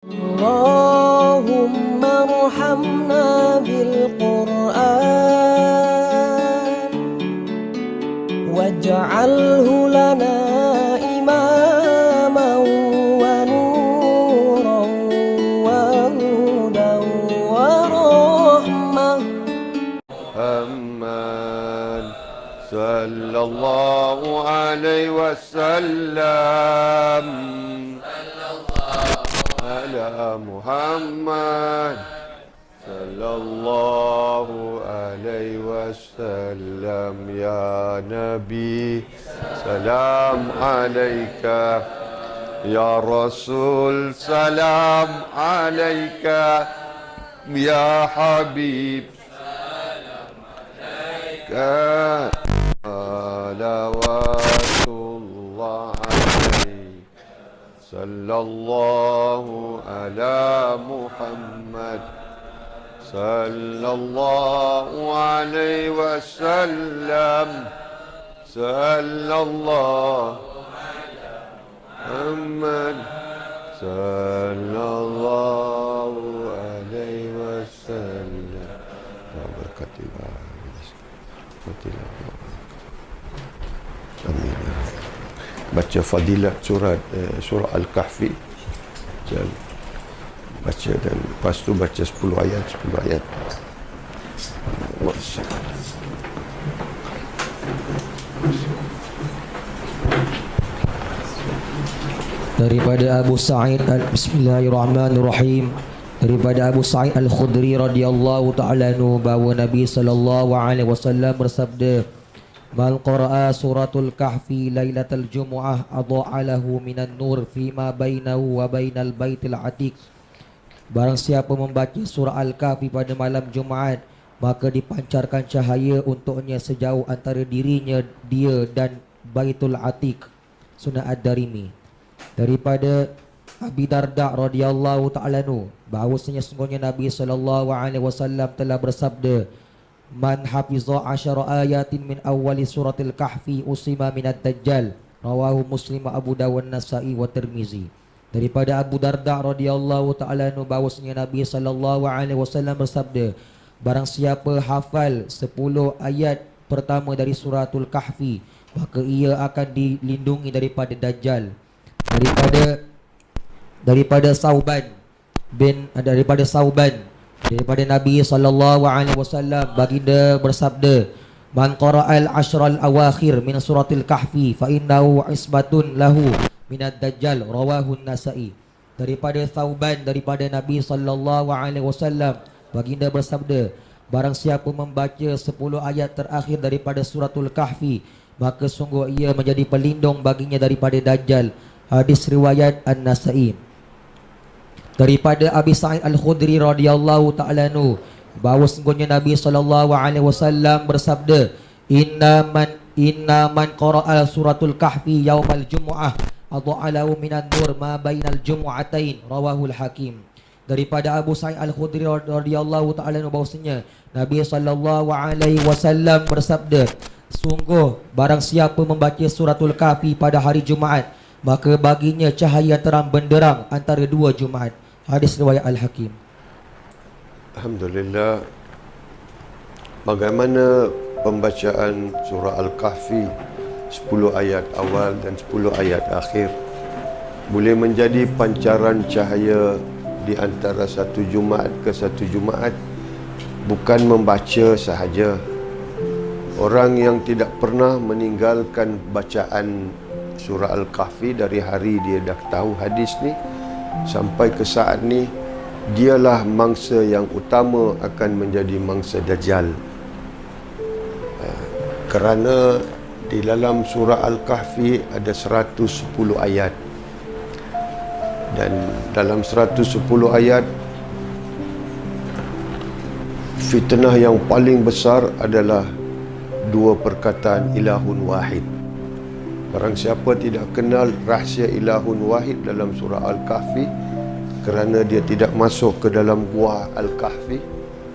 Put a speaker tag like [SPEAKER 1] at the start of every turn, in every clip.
[SPEAKER 1] اللهم ارحمنا بالقرآن واجعله لنا إماما ونورا وهدى ورحمة.
[SPEAKER 2] محمد صلى الله عليه وسلم على محمد صلى الله عليه وسلم. يا نبي سلام عليك، يا رسول سلام عليك، يا حبيب صلوات الله عليه. صلى الله على محمد صلى الله عليه وسلم. صلى الله محمد صلى الله عليه وسلم. Wabarakatuh. Amin. Baca fadilat surah Al-Kahfi. Baca dan lepas tu baca 10 ayat.
[SPEAKER 1] Daripada Abu Sa'id Bismillahirrahmanirrahim. Daripada Abu Sa'id Al-Khudri radhiyallahu ta'ala anhu bahawa Nabi sallallahu alaihi wasallam bersabda, "Man qara'a suratul Kahfi lailatul Jumu'ah adha'a lahu minan nur fima bainahu wa bainal baitil atiq." Barang siapa membaca surah Al-Kahfi pada malam Jumaat, maka dipancarkan cahaya untuknya sejauh antara dirinya dia dan Baitul Atiq. Sunan Ad-Darimi. Daripada Abi Darda radhiyallahu ta'ala anhu bahawasanya sungguhnya Nabi sallallahu alaihi wasallam telah bersabda, "Man hafiza 10 ayatin min awwali suratil Kahfi usima minad dajjal." Rawahu Muslim, Abu Dawud, Nasa'i wa Tirmizi. Daripada Abu Darda radhiyallahu ta'ala anhu bahawasanya Nabi sallallahu alaihi wasallam bersabda, barang siapa hafal 10 ayat pertama dari suratul Kahfi, maka ia akan dilindungi daripada dajjal. Daripada Sauban daripada Nabi sallallahu alaihi wasallam baginda bersabda, "Man qara'al ashral awakhir min suratil Kahfi fa innahu isbatun lahu minad dajjal." Rawahu Nasa'i. Daripada Sauban daripada Nabi sallallahu alaihi wasallam baginda bersabda, barang siapa membaca 10 ayat terakhir daripada suratul Kahfi, maka sungguh ia menjadi pelindung baginya daripada dajjal. Hadis riwayat An-Nasa'i. Daripada Abi Sa'id Al-Khudri radhiyallahu ta'ala anhu bahawa sungguhnya Nabi sallallahu alaihi wasallam bersabda, inna man qara'a suratul Kahfi yaumal jumu'ah adha'alahu minan nur ma bainal jumu'atain. Rawahul Hakim. Daripada Abu Sa'id Al-Khudri radhiyallahu ta'ala anhu bahwasanya Nabi sallallahu alaihi wasallam bersabda, sungguh barang siapa membaca suratul Kahfi pada hari Jumaat, maka baginya cahaya terang benderang antara 2 Jumaat. Hadis riwayat Al-Hakim.
[SPEAKER 2] Alhamdulillah. Bagaimana pembacaan surah Al-Kahfi 10 ayat awal dan 10 ayat akhir boleh menjadi pancaran cahaya di antara satu Jumaat ke satu Jumaat, bukan membaca sahaja. Orang yang tidak pernah meninggalkan bacaan surah Al-Kahfi dari hari dia dah tahu hadis ni sampai ke saat ni, dialah mangsa yang utama akan menjadi mangsa Dajjal. Kerana di dalam surah Al-Kahfi ada 110 ayat, dan dalam 110 ayat fitnah yang paling besar adalah 2 perkataan ilahun wahid. Barang siapa tidak kenal rahsia ilahun wahid dalam surah Al-Kahfi, kerana dia tidak masuk ke dalam gua Al-Kahfi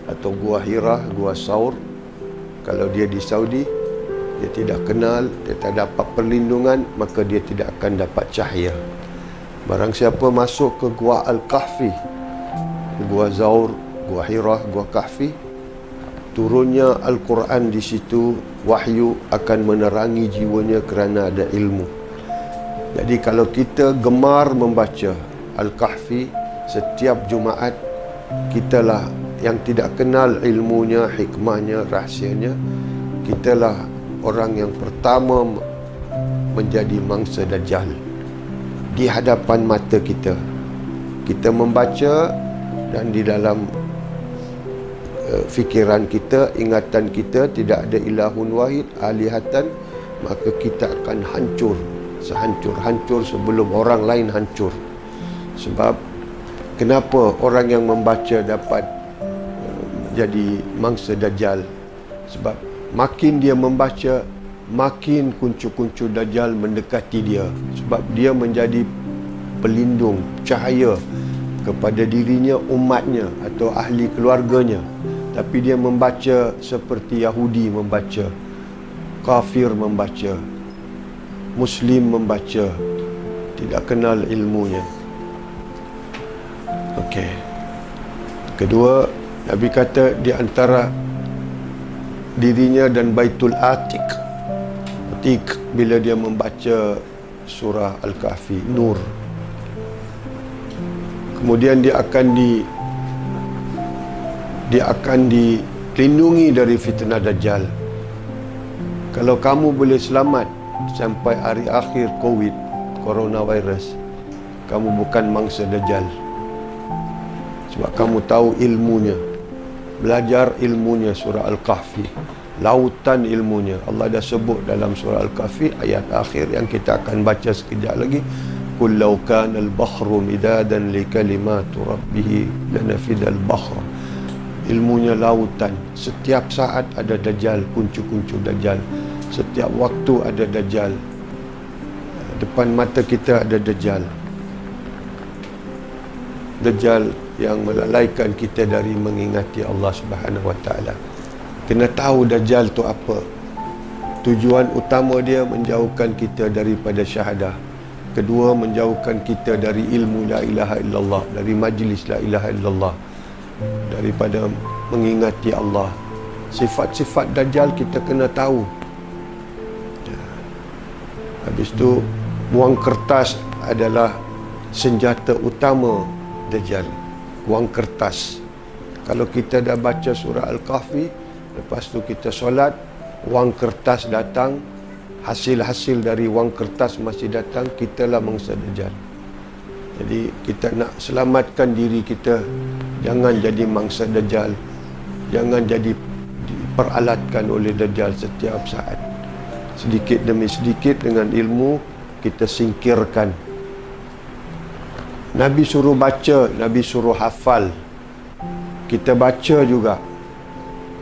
[SPEAKER 2] atau gua Hira, gua Saur. Kalau dia di Saudi, dia tidak kenal, dia tak dapat perlindungan, maka dia tidak akan dapat cahaya. Barang siapa masuk ke Gua Al-Kahfi, Gua Zaur, Gua Hirah, Gua Kahfi, turunnya Al-Quran di situ, wahyu akan menerangi jiwanya kerana ada ilmu. Jadi kalau kita gemar membaca Al-Kahfi setiap Jumaat, kitalah yang tidak kenal ilmunya, hikmahnya, rahsianya, kitalah orang yang pertama menjadi mangsa Dajjal di hadapan mata kita. Kita membaca dan di dalam fikiran kita, ingatan kita tidak ada ilahun wahid alihatan, maka kita akan hancur sehancur-hancur sebelum orang lain hancur. Sebab kenapa orang yang membaca dapat jadi mangsa Dajjal? Sebab makin dia membaca, makin kuncu-kuncu Dajjal mendekati dia. Sebab dia menjadi pelindung, cahaya kepada dirinya, umatnya atau ahli keluarganya. Tapi dia membaca seperti Yahudi membaca, kafir membaca, Muslim membaca, tidak kenal ilmunya. Okey. Kedua, Nabi kata di antara dirinya dan Baitul Atiq, bila dia membaca surah Al-Kahfi, Nur, kemudian dia akan dilindungi dari fitnah Dajjal. Kalau kamu boleh selamat sampai hari akhir COVID, coronavirus, kamu bukan mangsa Dajjal. Sebab kamu tahu ilmunya, belajar ilmunya surah Al-Kahfi, lautan ilmunya. Allah dah sebut dalam surah Al-Kahfi ayat akhir yang kita akan baca sekejap lagi, qul law kana al-bahru midadan li kalimati rabbih lanafida al-bahr. Ilmunya lautan. Setiap saat ada Dajjal, kuncu-kuncu Dajjal. Setiap waktu ada Dajjal. Depan mata kita ada Dajjal. Dajjal yang melalaikan kita dari mengingati Allah Subhanahu Wa Taala. Kena tahu Dajjal tu apa. Tujuan utama dia menjauhkan kita daripada syahadah. Kedua, menjauhkan kita dari ilmu la ilaha illallah, dari majlis la ilaha illallah, daripada mengingati Allah. Sifat-sifat Dajjal kita kena tahu. Habis tu, wang kertas adalah senjata utama Dajjal. Wang kertas. Kalau kita dah baca surah Al-Kahfi, lepas tu kita solat, wang kertas datang, hasil-hasil dari wang kertas masih datang, kitalah mangsa Dajjal. Jadi kita nak selamatkan diri kita, jangan jadi mangsa Dajjal, jangan jadi diperalatkan oleh Dajjal setiap saat. Sedikit demi sedikit dengan ilmu kita singkirkan. Nabi suruh baca, Nabi suruh hafal. Kita baca juga,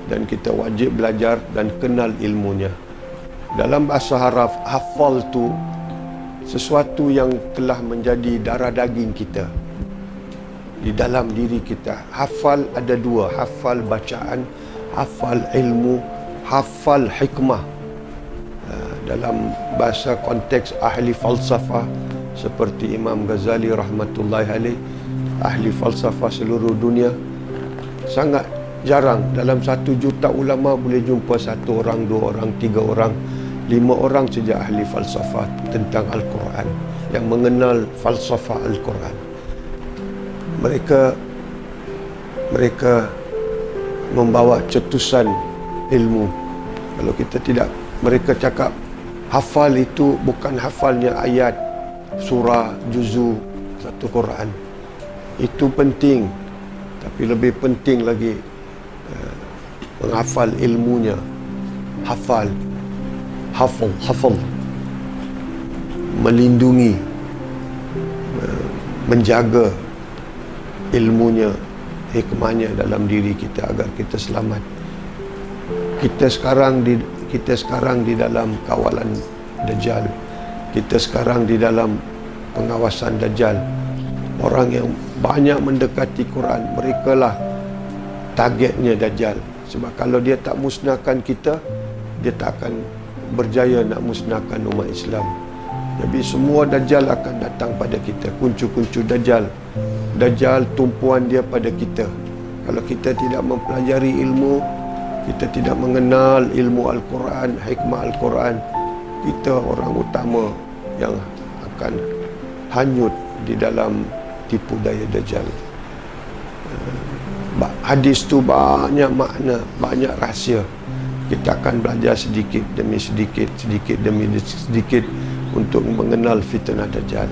[SPEAKER 2] dan kita wajib belajar dan kenal ilmunya. Dalam bahasa Arab, hafal tu sesuatu yang telah menjadi darah daging kita, di dalam diri kita. Hafal ada dua, hafal bacaan, hafal ilmu, hafal hikmah. Dalam bahasa konteks ahli falsafah seperti Imam Ghazali rahmatullahi alaih, ahli falsafah seluruh dunia, sangat jarang dalam 1 juta ulama boleh jumpa 1 orang, 2 orang, 3 orang, 5 orang saja ahli falsafah tentang Al-Quran, yang mengenal falsafah Al-Quran. Mereka membawa cetusan ilmu. Kalau kita tidak, mereka cakap hafal itu bukan hafalnya ayat, surah, juzu satu Quran. Itu penting, tapi lebih penting lagi menghafal ilmunya. Hafal, melindungi, menjaga ilmunya, hikmahnya dalam diri kita agar kita selamat. Kita sekarang di dalam kawalan Dajjal. Kita sekarang di dalam pengawasan Dajjal. Orang yang banyak mendekati Quran, merekalah targetnya Dajjal. Sebab kalau dia tak musnahkan kita, dia tak akan berjaya nak musnahkan umat Islam. Jadi semua Dajjal akan datang pada kita, kuncu-kuncu Dajjal. Dajjal tumpuan dia pada kita. Kalau kita tidak mempelajari ilmu, kita tidak mengenal ilmu Al-Quran, hikmah Al-Quran, kita orang utama yang akan hanyut di dalam tipu daya Dajjal. Hadis tu banyak makna, banyak rahsia. Kita akan belajar sedikit demi sedikit, sedikit demi sedikit untuk mengenal fitnah Dajjal.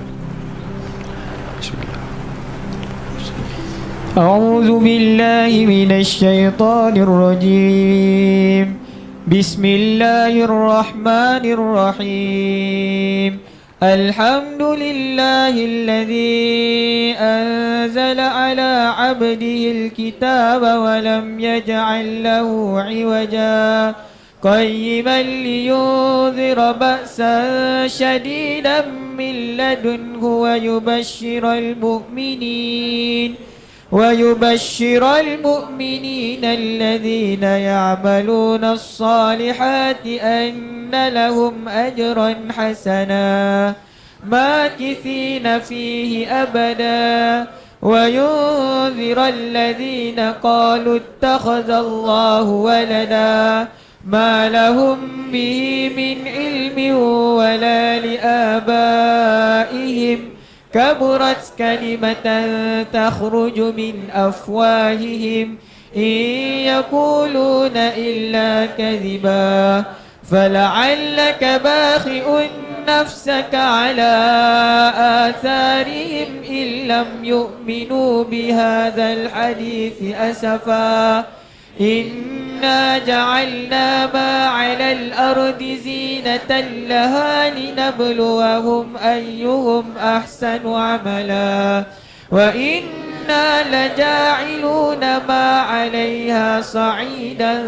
[SPEAKER 2] Bismillah.
[SPEAKER 3] أعوذ بالله من الشيطان الرجيم بسم الله الرحمن الرحيم الحمد لله الذي أنزل على عبده الكتاب ولم يجعل له عوجا قيما لينذر بأسا شديدا من لدنه ويبشر المؤمنين الذين يعملون الصالحات أن لهم أجرا حسنا ماكثين فيه أبدا وينذر الذين قالوا اتخذ الله ولدا ما لهم به من علم ولا لآبائهم كبرت كلمة تخرج من أفواههم إن يقولون إلا كذبا فلعلك باخئ نفسك على آثارهم إن لم يؤمنوا بهذا الحديث أسفا إنا جعلنا ما على الأرض زينة لها لنبلوهم أيهم أحسن عملا وإنا لجاعلون ما عليها صعيدا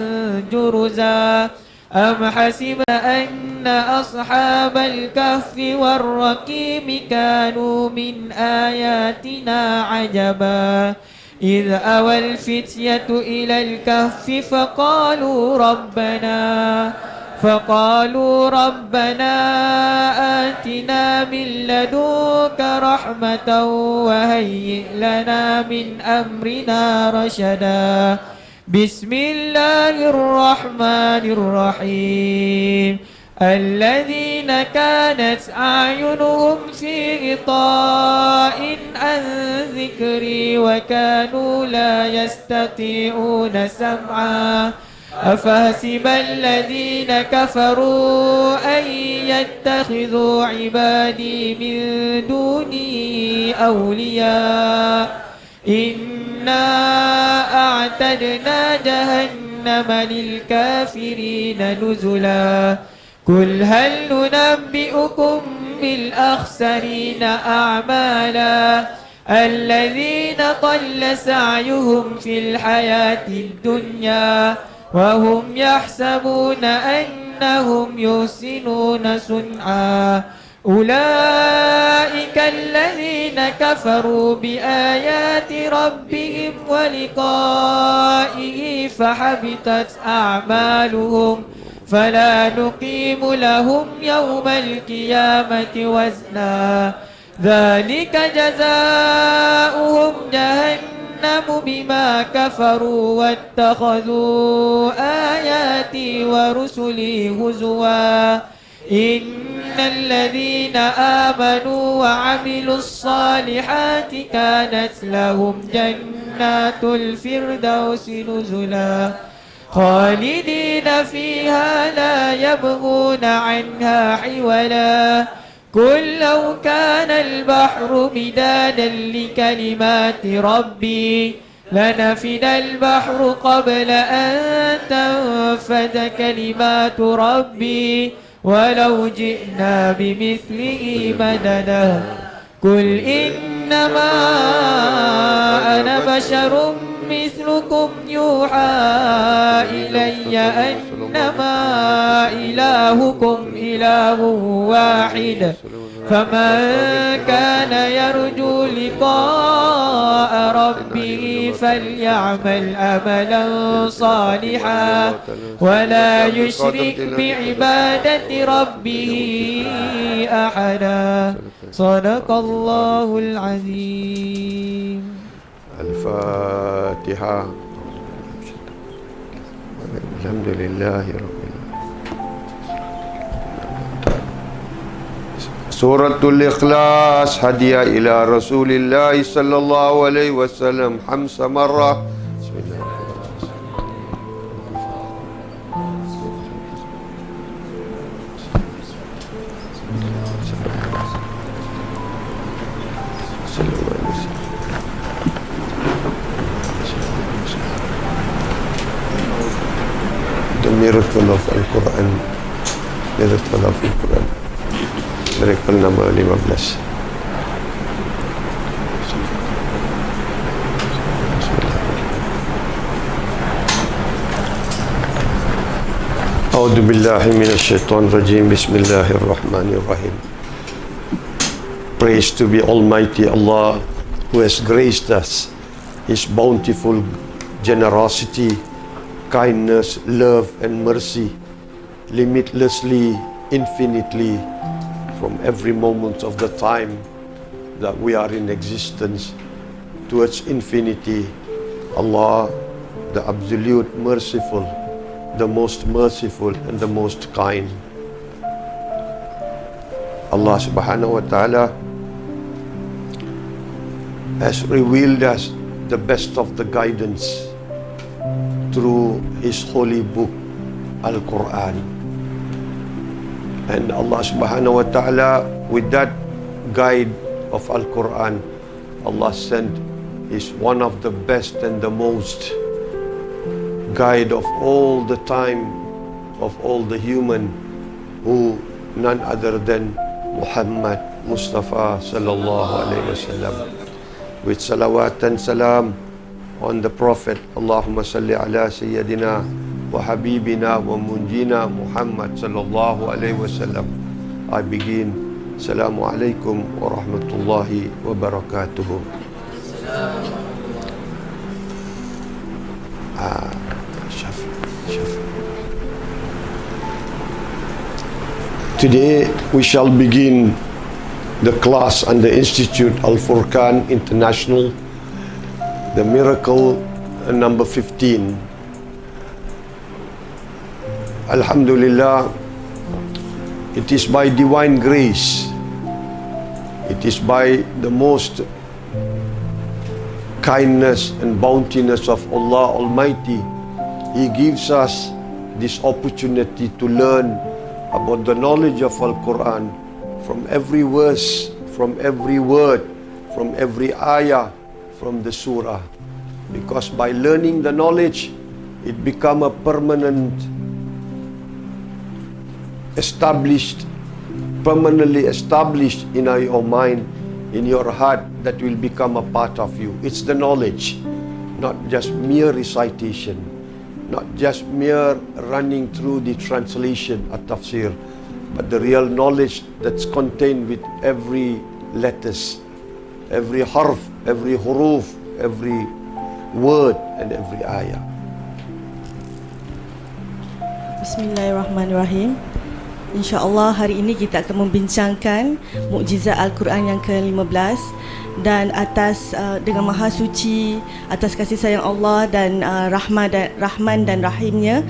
[SPEAKER 3] جرزا أم حسب أن أصحاب الكهف والرقيم كانوا من آياتنا عجبا إذ أوى الفتية إلى الكهف فقالوا ربنا آتنا من لدنك رحمة وهيئ لنا من أمرنا رشدا بسم الله الرحمن الرحيم الذين كانت أعينهم في غطاء عن ذكري وكانوا لا يستطيعون سمعا أفحسب الذين كفروا أن يتخذوا عبادي من دوني أولياء إنا أعتدنا جهنم للكافرين نزلا قل هل ننبئكم بالأخسرين أعمالا الذين ضل سعيهم في الحياة الدنيا وهم يحسبون أنهم يحسنون صنعا أولئك الذين كفروا بآيات ربهم ولقائه فحبطت أعمالهم فلا نقيم لهم يوم القيامة وزنا ذلك جزاؤهم جهنم بما كفروا واتخذوا آياتي ورسلي هزوا إن الذين آمنوا وعملوا الصالحات كانت لهم جنات الفردوس نزلا خالدين فيها لا يبغون عنها حولا قل لو كان البحر مدادا لكلمات ربي لنفد البحر قبل أن تنفد كلمات ربي ولو جئنا بمثله مددا قل إنما أنا بشر مثلكم يوحى إلي أنما إلهكم إله واحد فمن كان يرجو لقاء ربه فليعمل أملا صالحا ولا يشرك بعبادة ربه أحدا صدق الله العظيم.
[SPEAKER 2] الفاتحة. الحمد لله رب العالمين. Suratul Ikhlas hadiah ila Rasulillah sallallahu alaihi wasallam 5 marrah. The miracle of Al-Quran. Miracle of Al-Quran. Miracle number 15. A'udzu billahi minasyaitonir rajim. Bismillahirrahmanirrahim. Praise to be Almighty Allah who has graced us His bountiful generosity, kindness, love and mercy limitlessly, infinitely from every moment of the time that we are in existence towards infinity. Allah, the absolute merciful, the most merciful and the most kind. Allah subhanahu wa ta'ala has revealed us the best of the guidance through His holy book, Al-Quran. And Allah subhanahu wa ta'ala, with that guide of Al-Quran, Allah sent is one of the best and the most guide of all the time, of all the human, who none other than Muhammad Mustafa sallallahu alaihi wasallam. With salawat and salam on the Prophet, Allahumma salli ala Sayyidina wa Habibina wa Munjina Muhammad sallallahu alaihi wasallam. I begin. Assalamu alaikum wa rahmatullahi wa barakatuh. Today we shall begin the class under Institute Al-Furqan International, the miracle number 15. Alhamdulillah, it is by divine grace, it is by the most kindness and bountiness of Allah Almighty. He gives us this opportunity to learn about the knowledge of Al-Quran from every verse, from every word, from every ayah, from the surah. Because by learning the knowledge, it become a permanent permanently established in your mind, in your heart, that will become a part of you. It's the knowledge, not just mere recitation, not just mere running through the translation at tafsir, but the real knowledge that's contained with every letters, every harf, every huruf, every word and every ayah.
[SPEAKER 4] Bismillahirrahmanirrahim. InsyaAllah hari ini kita akan membincangkan mukjizat Al-Quran yang ke-15, dan atas dengan maha suci, atas kasih sayang Allah dan Rahman dan Rahimnya,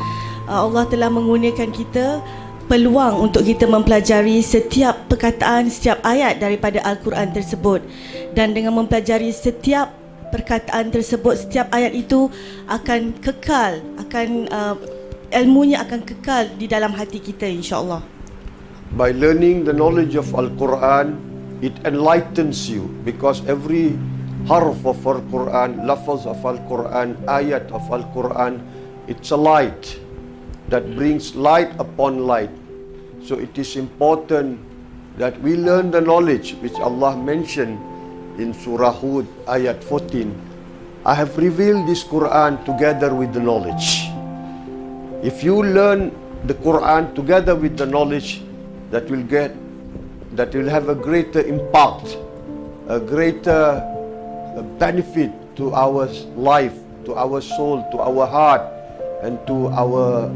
[SPEAKER 4] Allah telah mengurniakan kita peluang untuk kita mempelajari setiap perkataan, setiap ayat daripada Al-Quran tersebut. Dan dengan mempelajari setiap perkataan tersebut, setiap ayat itu akan kekal, ilmunya akan kekal di dalam hati kita, insyaAllah.
[SPEAKER 2] By learning the knowledge of Al-Quran, it enlightens you, because every harf of Al-Quran, lafaz of Al-Quran, ayat of Al-Quran, it's a light that brings light upon light. So it is important that we learn the knowledge which Allah mentioned in Surah Hud ayat 14. I have revealed this Quran together with the knowledge. If you learn the Quran together with the knowledge, that will have a greater impact, a greater benefit to our life, to our soul, to our heart, and to our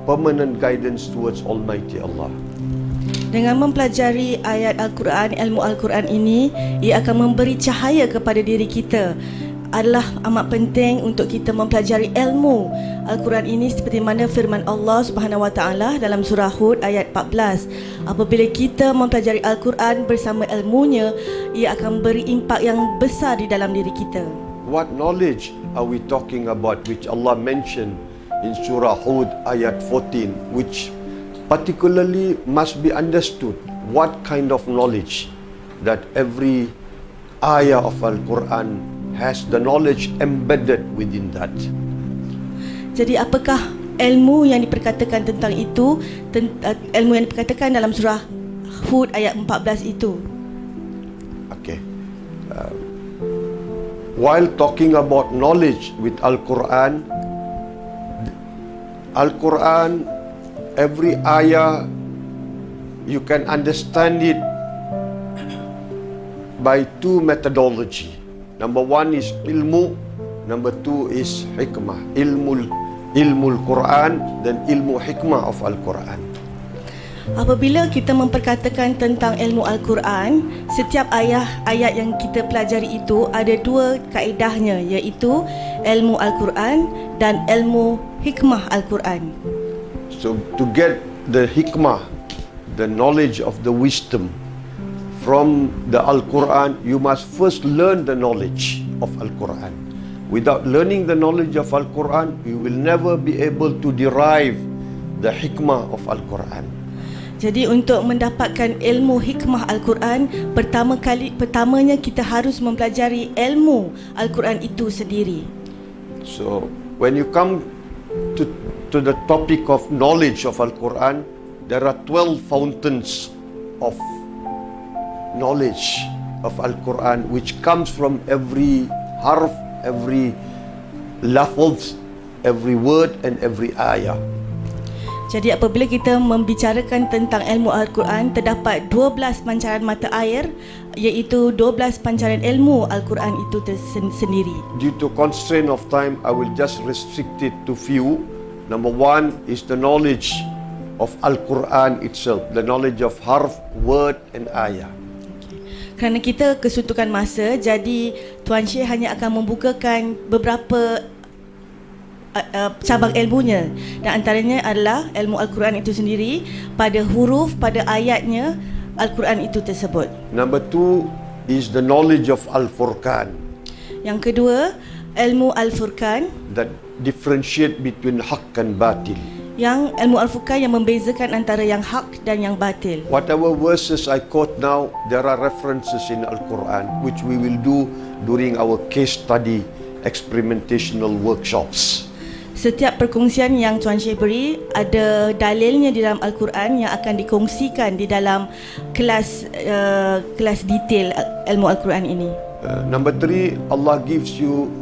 [SPEAKER 2] permanent guidance towards Almighty Allah.
[SPEAKER 4] Dengan mempelajari ayat Al-Quran, ilmu Al-Quran ini, ia akan memberi cahaya kepada diri kita. Adalah amat penting untuk kita mempelajari ilmu Al-Quran ini seperti mana firman Allah Subhanahu Wa Taala dalam surah Hud ayat 14. Apabila kita mempelajari Al-Quran bersama ilmunya, ia akan beri impak yang besar di dalam diri kita.
[SPEAKER 2] What knowledge are we talking about which Allah mentioned in surah Hud ayat 14, which particularly must be understood? What kind of knowledge that every ayah of Al-Quran has the knowledge embedded within that?
[SPEAKER 4] Jadi apakah ilmu yang diperkatakan tentang itu, ilmu yang diperkatakan dalam surah Hud ayat 14 itu?
[SPEAKER 2] Okay. While talking about knowledge with Al-Quran, every ayah, you can understand it by two methodology. Number one is ilmu, number two is hikmah. Ilmu Quran dan ilmu hikmah of Al-Quran.
[SPEAKER 4] Apabila kita memperkatakan tentang ilmu Al-Quran, setiap ayat yang kita pelajari itu ada dua kaedahnya, iaitu ilmu Al-Quran dan ilmu hikmah Al-Quran.
[SPEAKER 2] So to get the hikmah, the knowledge of the wisdom from the Al-Quran, you must first learn the knowledge of Al-Quran. Without learning the knowledge of Al-Quran, you will never be able to derive the hikmah of Al-Quran.
[SPEAKER 4] Jadi untuk mendapatkan ilmu hikmah Al-Quran, pertamanya kita harus mempelajari ilmu Al-Quran itu sendiri.
[SPEAKER 2] So when you come to the topic of knowledge of Al-Quran, there are 12 fountains of knowledge of Al-Quran which comes from every harf, every lafaz, every word and every ayah.
[SPEAKER 4] Jadi apabila kita membicarakan tentang ilmu Al-Quran, terdapat 12 pancaran mata air, iaitu 12 pancaran ilmu Al-Quran itu sendiri.
[SPEAKER 2] Due to constraint of time, I will just restrict it to few. Number one is the knowledge of Al-Quran itself, the knowledge of harf, word and ayah.
[SPEAKER 4] Kerana kita kesuntukan masa, jadi Tuan Syekh hanya akan membukakan beberapa cabang ilmunya, dan antaranya adalah ilmu Al-Quran itu sendiri, pada huruf, pada ayatnya Al-Quran itu tersebut.
[SPEAKER 2] Number two is the knowledge of Al-Furqan,
[SPEAKER 4] Yang kedua, ilmu Al-Furqan,
[SPEAKER 2] that differentiate between haqq and batil.
[SPEAKER 4] yang ilmu Al-Furqan yang membezakan antara yang hak dan yang batil.
[SPEAKER 2] Whatever verses I quote now, there are references in Al-Quran which we will do during our case study experimentational workshops.
[SPEAKER 4] Setiap perkongsian yang Tuan Syekh beri ada dalilnya di dalam Al-Quran yang akan dikongsikan di dalam kelas detail ilmu Al-Quran ini.
[SPEAKER 2] Number three, Allah gives you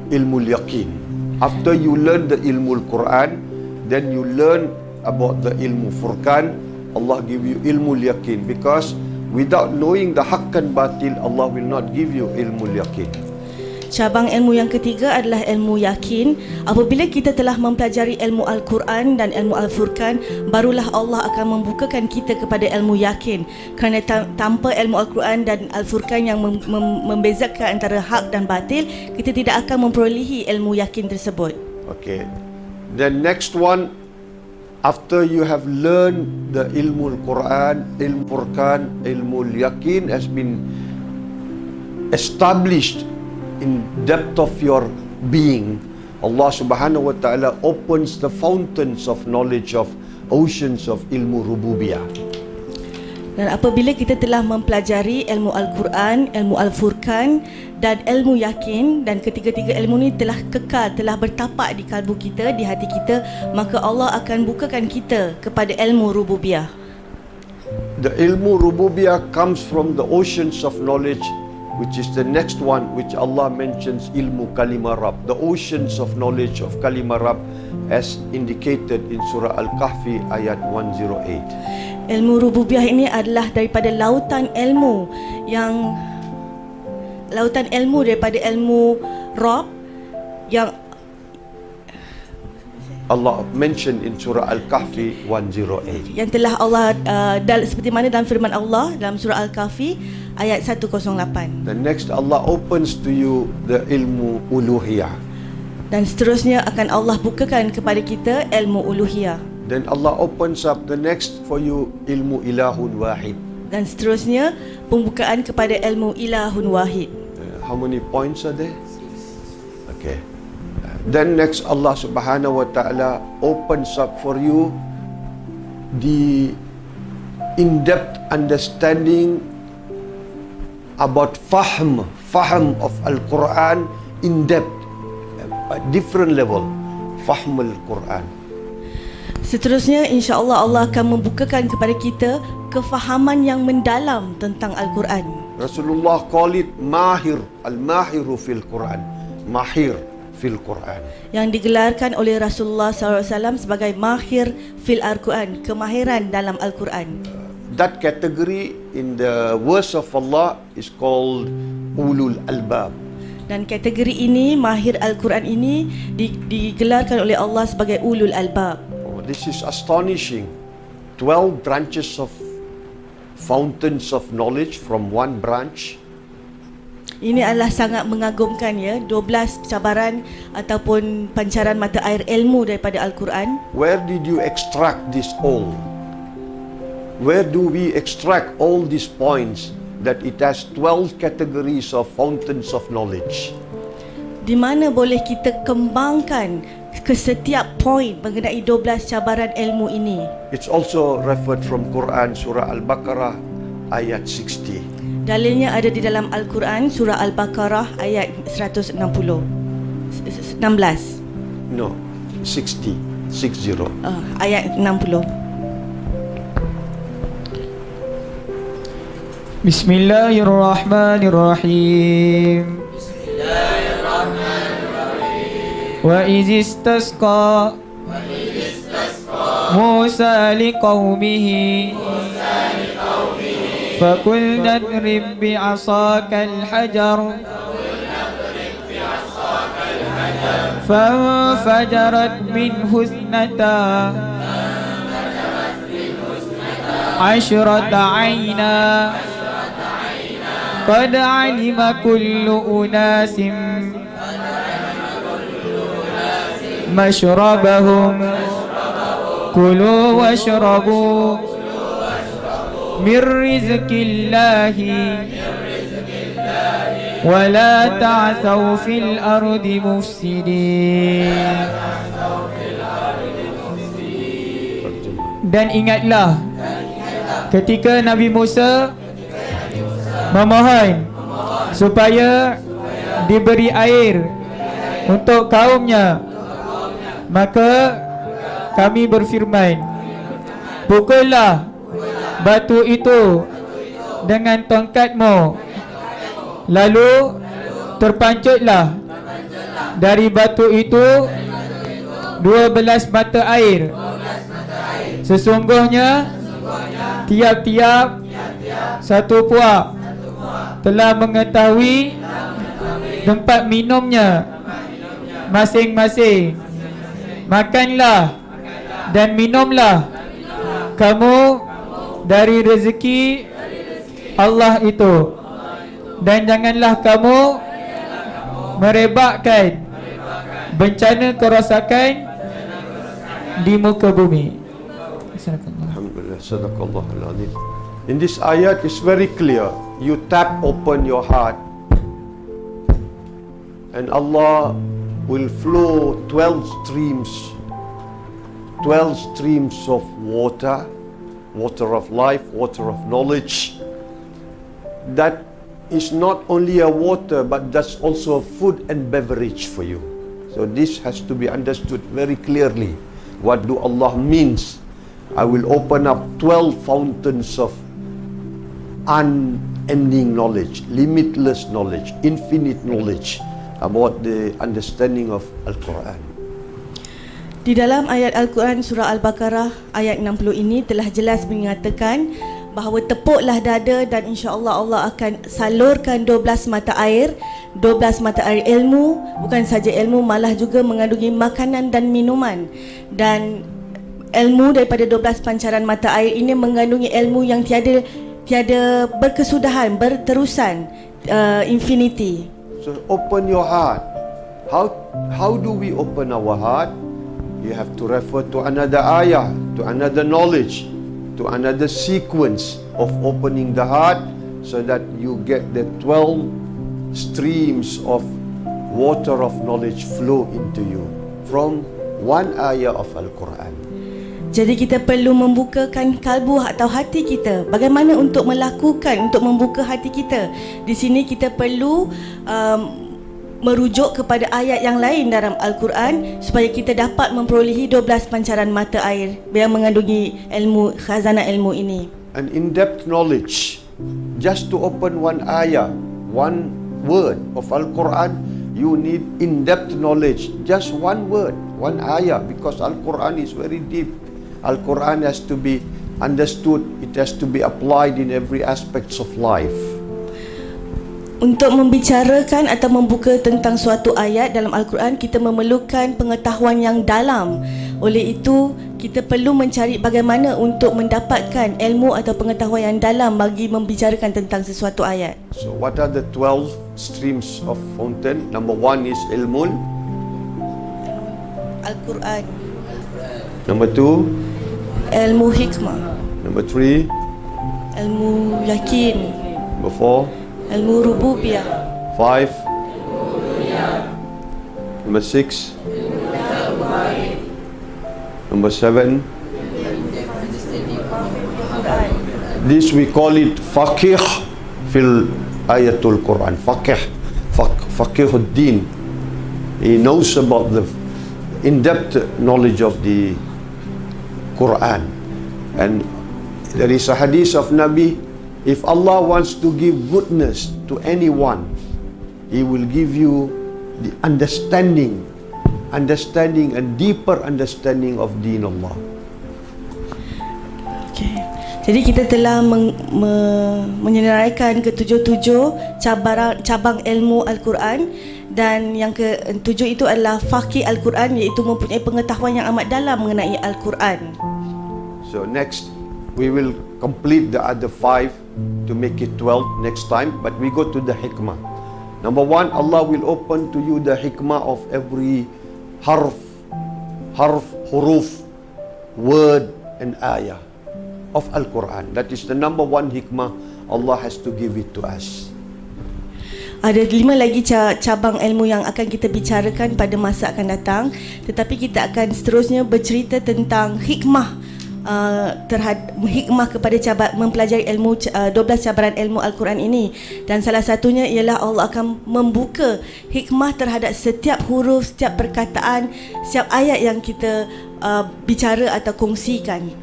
[SPEAKER 2] ilmu yaqin. After you learn the ilmu Al-Quran, then you learn about the ilmu Furqan. Allah give you ilmu yaqin, because without knowing the haqq and batil, Allah will not give you ilmu yaqin.
[SPEAKER 4] Cabang ilmu yang ketiga adalah ilmu yakin. Apabila kita telah mempelajari ilmu Al-Quran dan ilmu Al-Furqan, barulah Allah akan membukakan kita kepada ilmu yakin. Kerana tanpa ilmu Al-Quran dan Al-Furqan yang membezakan antara hak dan batil, kita tidak akan memperolehi ilmu yakin tersebut.
[SPEAKER 2] Okay. Then next one, after you have learned the ilmu Al-Quran, ilmu Furqan, ilmu Yaqin has been established in depth of your being, Allah Subhanahu wa Ta'ala opens the fountains of knowledge of oceans of ilmu rububiyah.
[SPEAKER 4] Dan apabila kita telah mempelajari ilmu Al-Quran, ilmu Al-Furqan dan ilmu yakin, dan ketiga-tiga ilmu ini telah kekal, telah bertapak di kalbu kita, di hati kita, maka Allah akan bukakan kita kepada ilmu rububiyah.
[SPEAKER 2] The ilmu rububiyah comes from the oceans of knowledge, which is the next one which Allah mentions, ilmu kalimah Rabb, the oceans of knowledge of kalimah Rabb, as indicated in surah Al-Kahfi ayat 108.
[SPEAKER 4] Ilmu rububiyah ini adalah daripada lautan ilmu daripada ilmu Rob yang
[SPEAKER 2] Allah mentioned in Surah Al-Kahfi 108.
[SPEAKER 4] yang telah Allah seperti mana dalam firman Allah dalam surah Al-Kahfi ayat 108.
[SPEAKER 2] The next, Allah opens to you the ilmu uluhiyah.
[SPEAKER 4] Dan seterusnya akan Allah bukakan kepada kita ilmu uluhiyah.
[SPEAKER 2] Then Allah opens up the next for you ilmu ilahun wahid.
[SPEAKER 4] Dan seterusnya pembukaan kepada ilmu ilahun wahid.
[SPEAKER 2] How many points are there? Okay. Then next, Allah Subhanahu wa Ta'ala opens up for you the in-depth understanding about faham of Al-Quran in depth, at different level, fahm Al-Quran.
[SPEAKER 4] Seterusnya insya-Allah Allah akan membukakan kepada kita kefahaman yang mendalam tentang Al-Quran.
[SPEAKER 2] Rasulullah call it mahir, al-mahiru fil Quran, mahir fil Quran.
[SPEAKER 4] Yang digelarkan oleh Rasulullah SAW sebagai mahir fil Al-Quran, kemahiran dalam Al-Quran.
[SPEAKER 2] That category in the words of Allah is called ulul albab.
[SPEAKER 4] Dan kategori ini, mahir Al-Quran ini digelarkan oleh Allah sebagai ulul albab.
[SPEAKER 2] Oh, this is astonishing. 12 branches of fountains of knowledge from one branch.
[SPEAKER 4] Ini adalah sangat mengagumkan ya, 12 cabaran ataupun pancaran mata air ilmu daripada Al-Quran.
[SPEAKER 2] Where did you extract this all? Where do we extract all these points that it has 12 categories of fountains of knowledge?
[SPEAKER 4] Di mana boleh kita kembangkan ke setiap poin mengenai 12 cabaran ilmu ini?
[SPEAKER 2] It's also referred from Quran Surah Al-Baqarah ayat 60.
[SPEAKER 4] Dalilnya ada di dalam Al-Quran surah Al-Baqarah ayat 160. 16.
[SPEAKER 2] No, 60.
[SPEAKER 4] Ayat 60.
[SPEAKER 3] Bismillahirrahmanirrahim. Wa iz istasqa Musa liqaumihi فقلنا اضرب بعصاك الحجر فانفجرت منه اثنتا عشرة عينا قد علم كل أناس مشربهم كلوا واشربوا من رزق الله ولا تعثوا في الأرض مفسدين. Dan ingatlah ketika Nabi Musa memohon supaya diberi air untuk kaumnya, maka kami berfirman, pukullah batu itu dengan tongkatmu, lalu terpancutlah dari batu itu 12 mata air. Sesungguhnya tiap-tiap satu puak telah mengetahui tempat minumnya masing-masing. Makanlah dan minumlah kamu dari rezeki Allah itu, dan janganlah kamu merebakkan bencana kerosakan di muka bumi.
[SPEAKER 2] Alhamdulillah, sadaqallahul azim. In this ayat is very clear. You tap open your heart and Allah will flow 12 streams of water of life, water of knowledge. That is not only a water, but that's also a food and beverage for you. So this has to be understood very clearly. What do Allah means? I will open up 12 fountains of unending knowledge, limitless knowledge, infinite knowledge about the understanding of Al-Quran.
[SPEAKER 4] Di dalam ayat Al-Quran surah Al-Baqarah ayat 60 ini telah jelas mengatakan bahawa tepuklah dada dan insya-Allah Allah akan salurkan 12 mata air ilmu, bukan saja ilmu, malah juga mengandungi makanan dan minuman. Dan ilmu daripada 12 pancaran mata air ini mengandungi ilmu yang tiada berkesudahan, berterusan, infinity.
[SPEAKER 2] So open your heart. How do we open our heart? You have to refer to another ayah, to another knowledge, to another sequence of opening the heart, so that you get the 12 streams of water of knowledge flow into you from one ayah of Al-Quran.
[SPEAKER 4] Jadi kita perlu membukakan kalbu atau hati kita. Bagaimana untuk membuka hati kita? Di sini kita perlu merujuk kepada ayat yang lain dalam Al-Quran supaya kita dapat memperolehi 12 pancaran mata air yang mengandungi ilmu, khazanah ilmu ini.
[SPEAKER 2] An in-depth knowledge, just to open one ayah, one word of Al-Quran, you need in-depth knowledge, just one word, one ayah, because Al-Quran is very deep. Al-Quran has to be understood, it has to be applied in every aspects of life.
[SPEAKER 4] Untuk membicarakan atau membuka tentang suatu ayat dalam Al-Quran, kita memerlukan pengetahuan yang dalam. Oleh itu, kita perlu mencari bagaimana untuk mendapatkan ilmu atau pengetahuan yang dalam bagi membicarakan tentang sesuatu ayat.
[SPEAKER 2] So what are the 12 streams of fountain? Number 1 is ilmun.
[SPEAKER 4] Al-Quran.
[SPEAKER 2] Number 2,
[SPEAKER 4] Ilmu hikmah.
[SPEAKER 2] number 3,
[SPEAKER 4] Ilmu yakin.
[SPEAKER 2] number 4,
[SPEAKER 4] Ilmu rububiyah.
[SPEAKER 2] 5, number 6, number 7. This we call it faqih fil ayatul Quran. Faqihuddin. He knows about the in-depth knowledge of the Quran. And there is a hadith of Nabi, if Allah wants to give goodness to anyone, He will give you the understanding and deeper understanding of Deen Allah.
[SPEAKER 4] Okay. Jadi kita telah menyenaraikan ketujuh-tujuh cabang ilmu Al-Quran, dan yang ketujuh itu adalah faqih Al-Quran, iaitu mempunyai pengetahuan yang amat dalam mengenai Al-Quran.
[SPEAKER 2] So next we will complete the other 5 to make it 12 next time, but we go to the hikmah. Number 1, Allah will open to you the hikmah of every harf, huruf, word and ayah of Al-Quran. That is the number 1 hikmah Allah has to give it to us.
[SPEAKER 4] Ada 5 lagi cabang ilmu yang akan kita bicarakan pada masa akan datang, tetapi kita akan seterusnya bercerita tentang hikmah terhadap hikmah kepada mempelajari ilmu 12 cabaran ilmu Al-Quran ini. Dan salah satunya ialah Allah akan membuka hikmah terhadap setiap huruf, setiap perkataan, setiap ayat yang kita bicara atau kongsikan.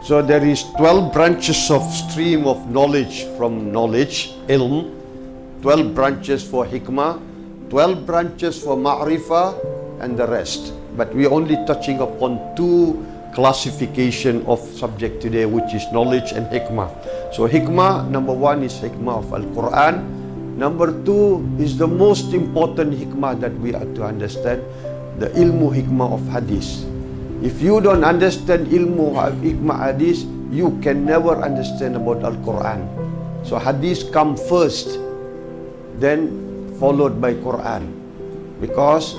[SPEAKER 2] So there is 12 branches of stream of knowledge from knowledge, ilm, 12 branches for hikmah, 12 branches for ma'rifah and the rest. But we are only touching upon 2 classification of subject today, which is knowledge and hikmah. So hikmah, number 1 is hikmah of Al-Quran. Number 2 is the most important hikmah that we are to understand, the ilmu hikmah of hadith. If you don't understand ilmu hikmah hadith, you can never understand about Al-Quran. So hadith come first, then followed by Quran, because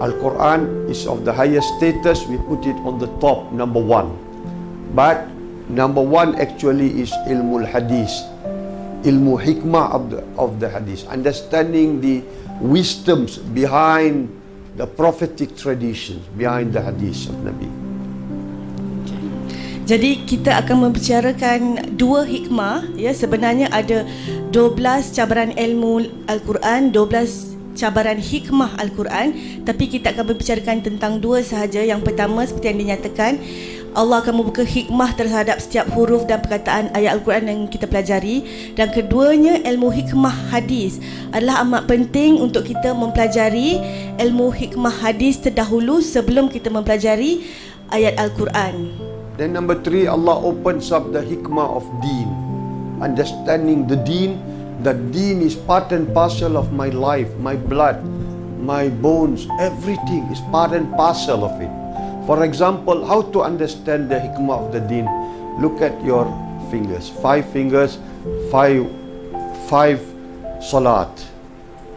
[SPEAKER 2] Al-Quran is of the highest status. We put it on the top, number 1. But number 1 actually is ilmu hadith, ilmu hikmah of the hadith, understanding the wisdoms behind the prophetic traditions, behind the hadith of Nabi.
[SPEAKER 4] Jadi kita akan membicarakan 2 hikmah, ya. Sebenarnya ada 12 cabaran ilmu Al-Quran, 12 cabaran hikmah Al-Quran, tapi kita akan membicarakan tentang 2 sahaja. Yang pertama, seperti yang dinyatakan, Allah akan membuka hikmah terhadap setiap huruf dan perkataan ayat Al-Quran yang kita pelajari. Dan keduanya, ilmu hikmah hadis adalah amat penting untuk kita mempelajari ilmu hikmah hadis terdahulu sebelum kita mempelajari ayat Al-Quran.
[SPEAKER 2] Then number 3, Allah opens up the hikmah of deen. Understanding the deen, that deen is part and parcel of my life, my blood, my bones, everything is part and parcel of it. For example, how to understand the hikmah of the deen? Look at your fingers. 5 fingers, 5 salat,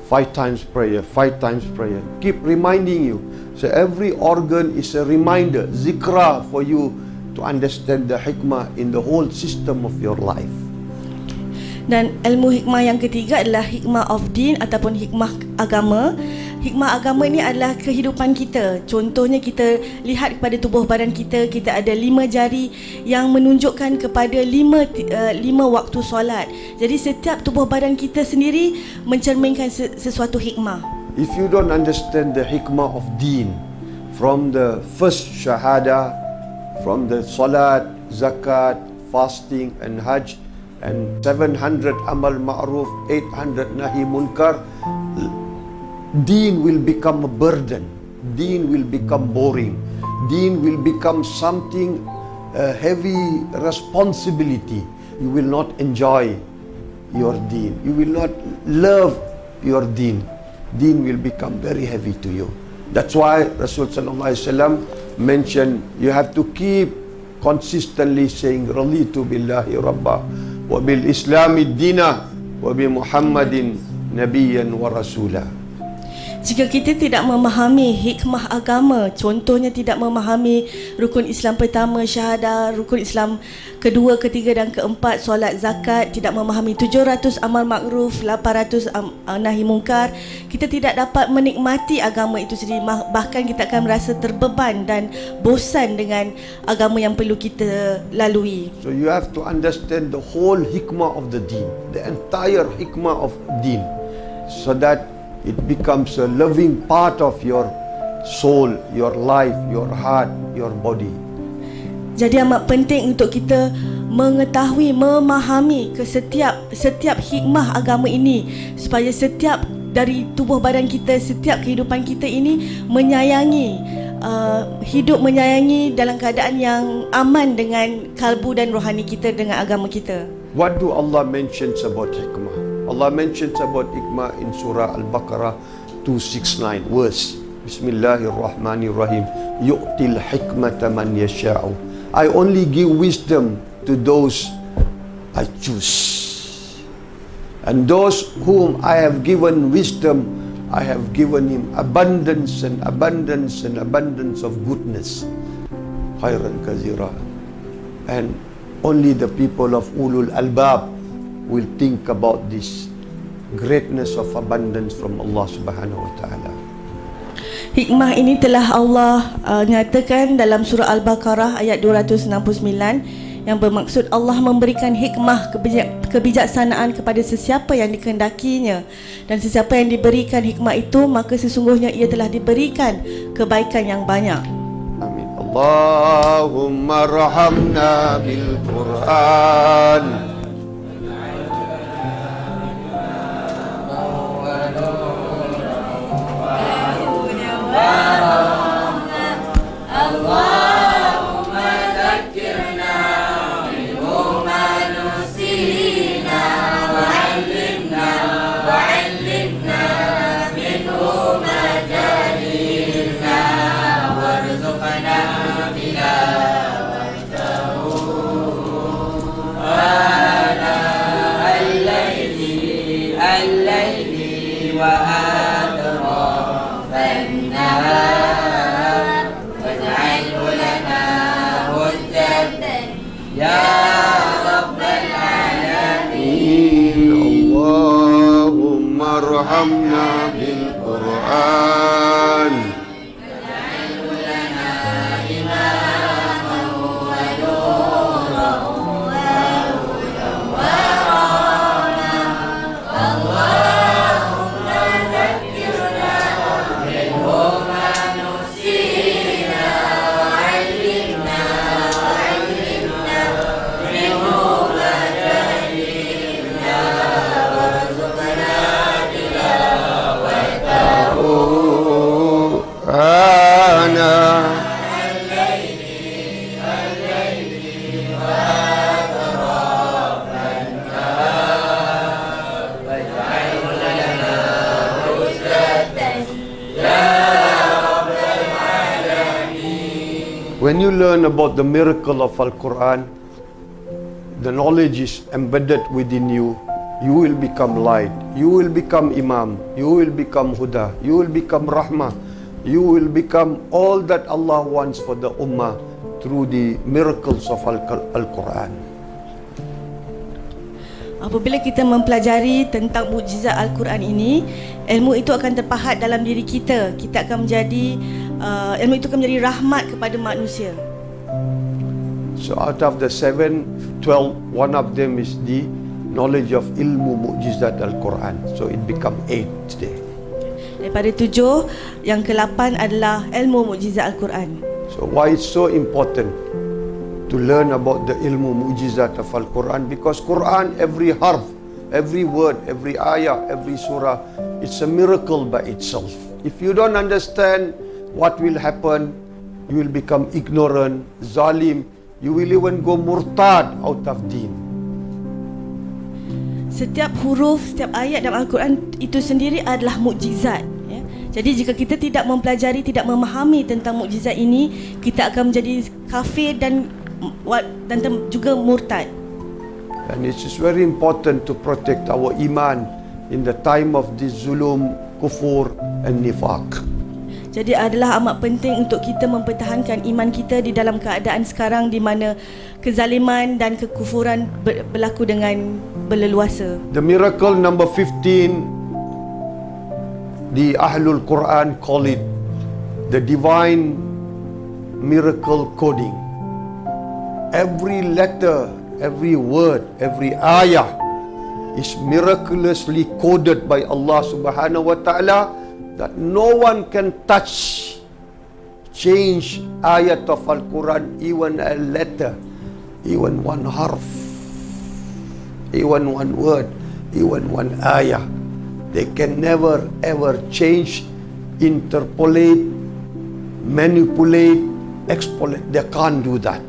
[SPEAKER 2] 5 times prayer, 5 times prayer. Keep reminding you. So every organ is a reminder, zikra, for you to understand the hikmah in the whole system of your life.
[SPEAKER 4] Dan ilmu hikmah yang ketiga adalah hikmah of din ataupun hikmah agama. Hikmah agama ini adalah kehidupan kita. Contohnya kita lihat kepada tubuh badan kita, kita ada 5 jari yang menunjukkan kepada 5 waktu solat. Jadi setiap tubuh badan kita sendiri mencerminkan sesuatu hikmah.
[SPEAKER 2] If you don't understand the hikmah of deen, from the first shahada, from the salat, zakat, fasting and hajj, and 700 amal ma'ruf, 800 nahi munkar, deen will become a burden. Deen will become boring. Deen will become something, a heavy responsibility. You will not enjoy your deen. You will not love your deen. Deen will become very heavy to you. That's why Rasul sallallahu alaihi wasallam mentioned you have to keep consistently saying raditu billahi rabba wa bil islami dina wa bi muhammadin nabiyyan wa rasula.
[SPEAKER 4] Jika kita tidak memahami hikmah agama, contohnya tidak memahami rukun Islam pertama, syahadah, rukun Islam kedua, ketiga dan keempat, solat, zakat, tidak memahami 700 amal makruf, 800 nahi mungkar, kita tidak dapat menikmati agama itu sendiri. Bahkan kita akan merasa terbeban dan bosan dengan agama yang perlu kita lalui.
[SPEAKER 2] So you have to understand the whole hikmah of the deen, the entire hikmah of deen, so that it becomes a living part of your soul, your life, your heart, your body.
[SPEAKER 4] Jadi amat penting untuk kita mengetahui, memahami setiap hikmah agama ini, supaya setiap dari tubuh badan kita, setiap kehidupan kita ini menyayangi, hidup menyayangi dalam keadaan yang aman dengan kalbu dan rohani kita, dengan agama kita.
[SPEAKER 2] What do Allah mentions about hikmah? Allah mentions about hikmah in Surah Al-Baqarah 269 verse. Bismillahirrahmanirrahim. Yu'til hikmata man yasha'u. I only give wisdom to those I choose. And those whom I have given wisdom, I have given him abundance and abundance and abundance of goodness. Khairan kathira. And only the people of ulul albab will think about this greatness of abundance from Allah Subhanahu wa taala.
[SPEAKER 4] Hikmah ini telah Allah nyatakan dalam surah Al-Baqarah ayat 269, yang bermaksud Allah memberikan hikmah, kebijaksanaan kepada sesiapa yang dikehendakinya, dan sesiapa yang diberikan hikmah itu, maka sesungguhnya ia telah diberikan kebaikan yang banyak.
[SPEAKER 2] Amin. Allahumma rahamna bil Quran. Allahumma rahamna bil Quran. When you learn about the miracle of Al-Quran, the knowledge is embedded within you. You will become light. You will become Imam. You will become Huda. You will become Rahmah. You will become all that Allah wants for the Ummah through the miracles of Al-Quran.
[SPEAKER 4] Apabila kita mempelajari tentang mukjizat Al-Quran ini, ilmu itu akan terpahat dalam diri kita. Kita akan menjadi ilmu itu akan menjadi rahmat kepada manusia.
[SPEAKER 2] So out of the 12, one of them is the knowledge of ilmu mukjizat Al-Quran. So it become 8 today.
[SPEAKER 4] Daripada 7, yang ke-8 adalah ilmu mukjizat Al-Quran.
[SPEAKER 2] So why it's so important to learn about the ilmu mujizat of Al-Quran? Because Quran, every harf, every word, every ayah, every surah, it's a miracle by itself. If you don't understand what will happen, you will become ignorant, zalim, you will even go murtad out of deen.
[SPEAKER 4] Setiap huruf, setiap ayat dalam Al-Quran itu sendiri adalah mukjizat. Ya. Jadi jika kita tidak mempelajari, tidak memahami tentang mukjizat ini, kita akan menjadi kafir dan juga murtad.
[SPEAKER 2] And it is very important to protect our iman in the time of this zulum, kufur and nifaq.
[SPEAKER 4] Jadi adalah amat penting untuk kita mempertahankan iman kita di dalam keadaan sekarang di mana kezaliman dan kekufuran berlaku dengan berleluasa.
[SPEAKER 2] The miracle number 15, the Ahlul Quran call it the divine miracle coding. Every letter, every word, every ayah is miraculously coded by Allah Subhanahu wa Ta'ala, that no one can touch, change ayat of Al-Quran, even a letter, even one harf, even one word, even one ayah. They can never ever change, interpolate, manipulate, expolate. They can't do that.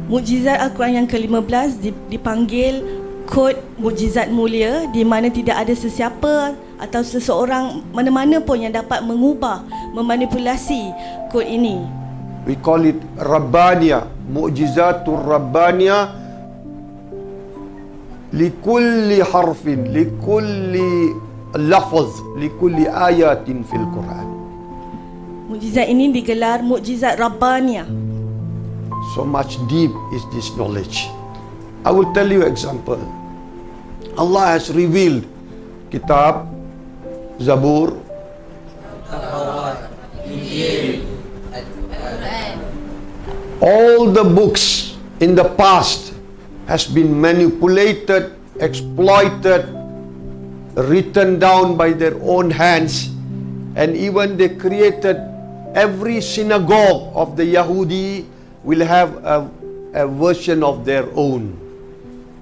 [SPEAKER 4] Mukjizat Al-Quran yang ke-15 dipanggil kod mukjizat mulia, di mana tidak ada sesiapa atau seseorang mana-mana pun yang dapat mengubah, memanipulasi kod ini.
[SPEAKER 2] We call it Rabbaniyah, Mu'jizatul Rabbaniyah, likulli harfin, likulli lafaz, likulli ayatin fil Quran.
[SPEAKER 4] Mukjizat ini digelar mukjizat Rabbaniyah.
[SPEAKER 2] So much deep is this knowledge. I will tell you example. Allah has revealed Kitab, Zabur, all the books in the past has been manipulated, exploited, written down by their own hands, and even they created every synagogue of the Yahudi will have a version of their own.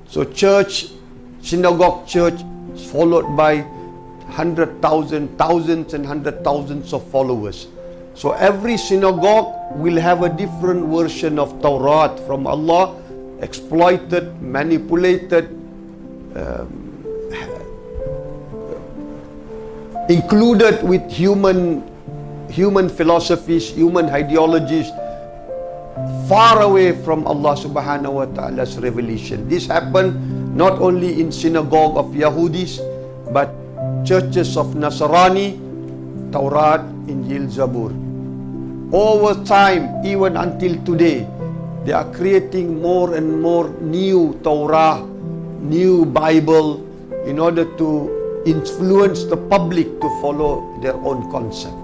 [SPEAKER 2] So church, synagogue church is followed by 100,000, thousands and 100,000s of followers. So every synagogue will have a different version of Taurat from Allah, exploited, manipulated, included with human philosophies, human ideologies, far away from Allah Subhanahu wa Ta'ala's revelation. This happened not only in synagogue of Yahudis, but churches of Nasrani, Taurat, Injil, Zabur. Over time, even until today, they are creating more and more new Torah, new Bible, in order to influence the public to follow their own concept.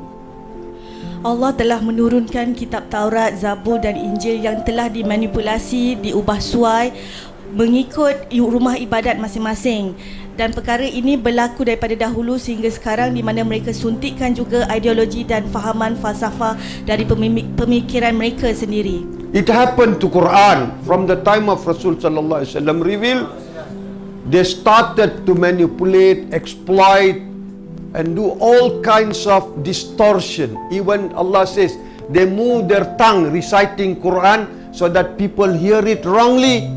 [SPEAKER 4] Allah telah menurunkan kitab Taurat, Zabur dan Injil yang telah dimanipulasi, diubah suai mengikut rumah ibadat masing-masing. Dan perkara ini berlaku daripada dahulu sehingga sekarang, di mana mereka suntikkan juga ideologi dan fahaman falsafah dari pemikiran mereka sendiri.
[SPEAKER 2] It happened to Quran from the time of Rasul sallallahu alaihi wasallam revealed. They started to manipulate, exploit, and do all kinds of distortion. Even Allah says they move their tongue reciting Quran so that people hear it wrongly.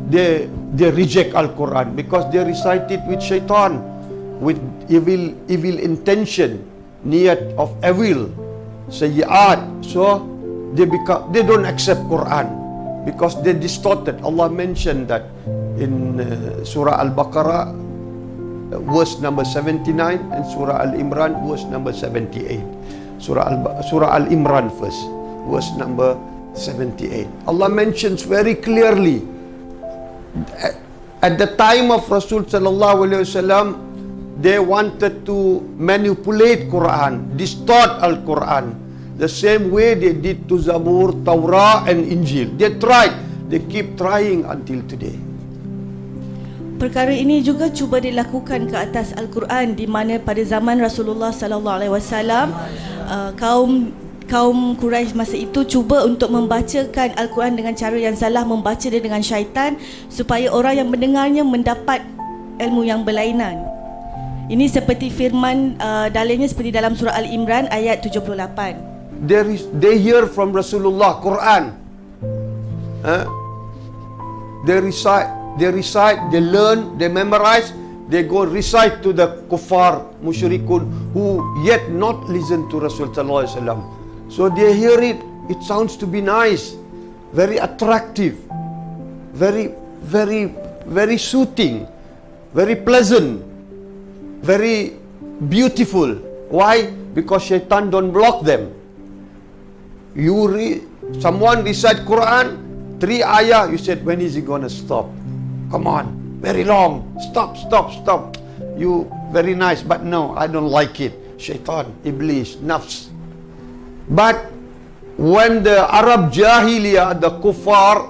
[SPEAKER 2] They reject Al-Quran because they recite it with shaitan, with evil intention, niyat of evil. sayyi'at. So they don't accept Quran because they distorted. Allah mentioned that in Surah Al-Baqarah verse number 79 and Surah Al-Imran verse number 78. Surah Al-Imran first, verse number 78. Allah mentions very clearly at the time of Rasul sallallahu alaihi wasallam, they wanted to manipulate Quran, distort Al-Quran, the same way they did to Zabur, Taurah and Injil. They tried, they keep trying until today.
[SPEAKER 4] Perkara ini juga cuba dilakukan ke atas Al-Quran, di mana pada zaman Rasulullah sallallahu alaihi wasallam kaum Quraisy masa itu cuba untuk membacakan Al-Quran dengan cara yang salah, membaca dia dengan syaitan supaya orang yang mendengarnya mendapat ilmu yang berlainan. Ini seperti firman dalilnya seperti dalam surah Al-Imran ayat 78.
[SPEAKER 2] They hear from Rasulullah Quran. They recite, they learn, they memorize, they go recite to the kuffar, musyrikun, who yet not listen to Rasul sallallahu alaihi wasallam. So they hear it, it sounds to be nice, very attractive, very soothing, very pleasant, very beautiful. Why? Because shaitan don't block them. Someone recite Quran, 3 ayah, you said, when is he gonna stop? Come on, very long. Stop. You very nice, but no, I don't like it. Shaitan, Iblis, nafs. But when the Arab Jahiliyah, the kuffar,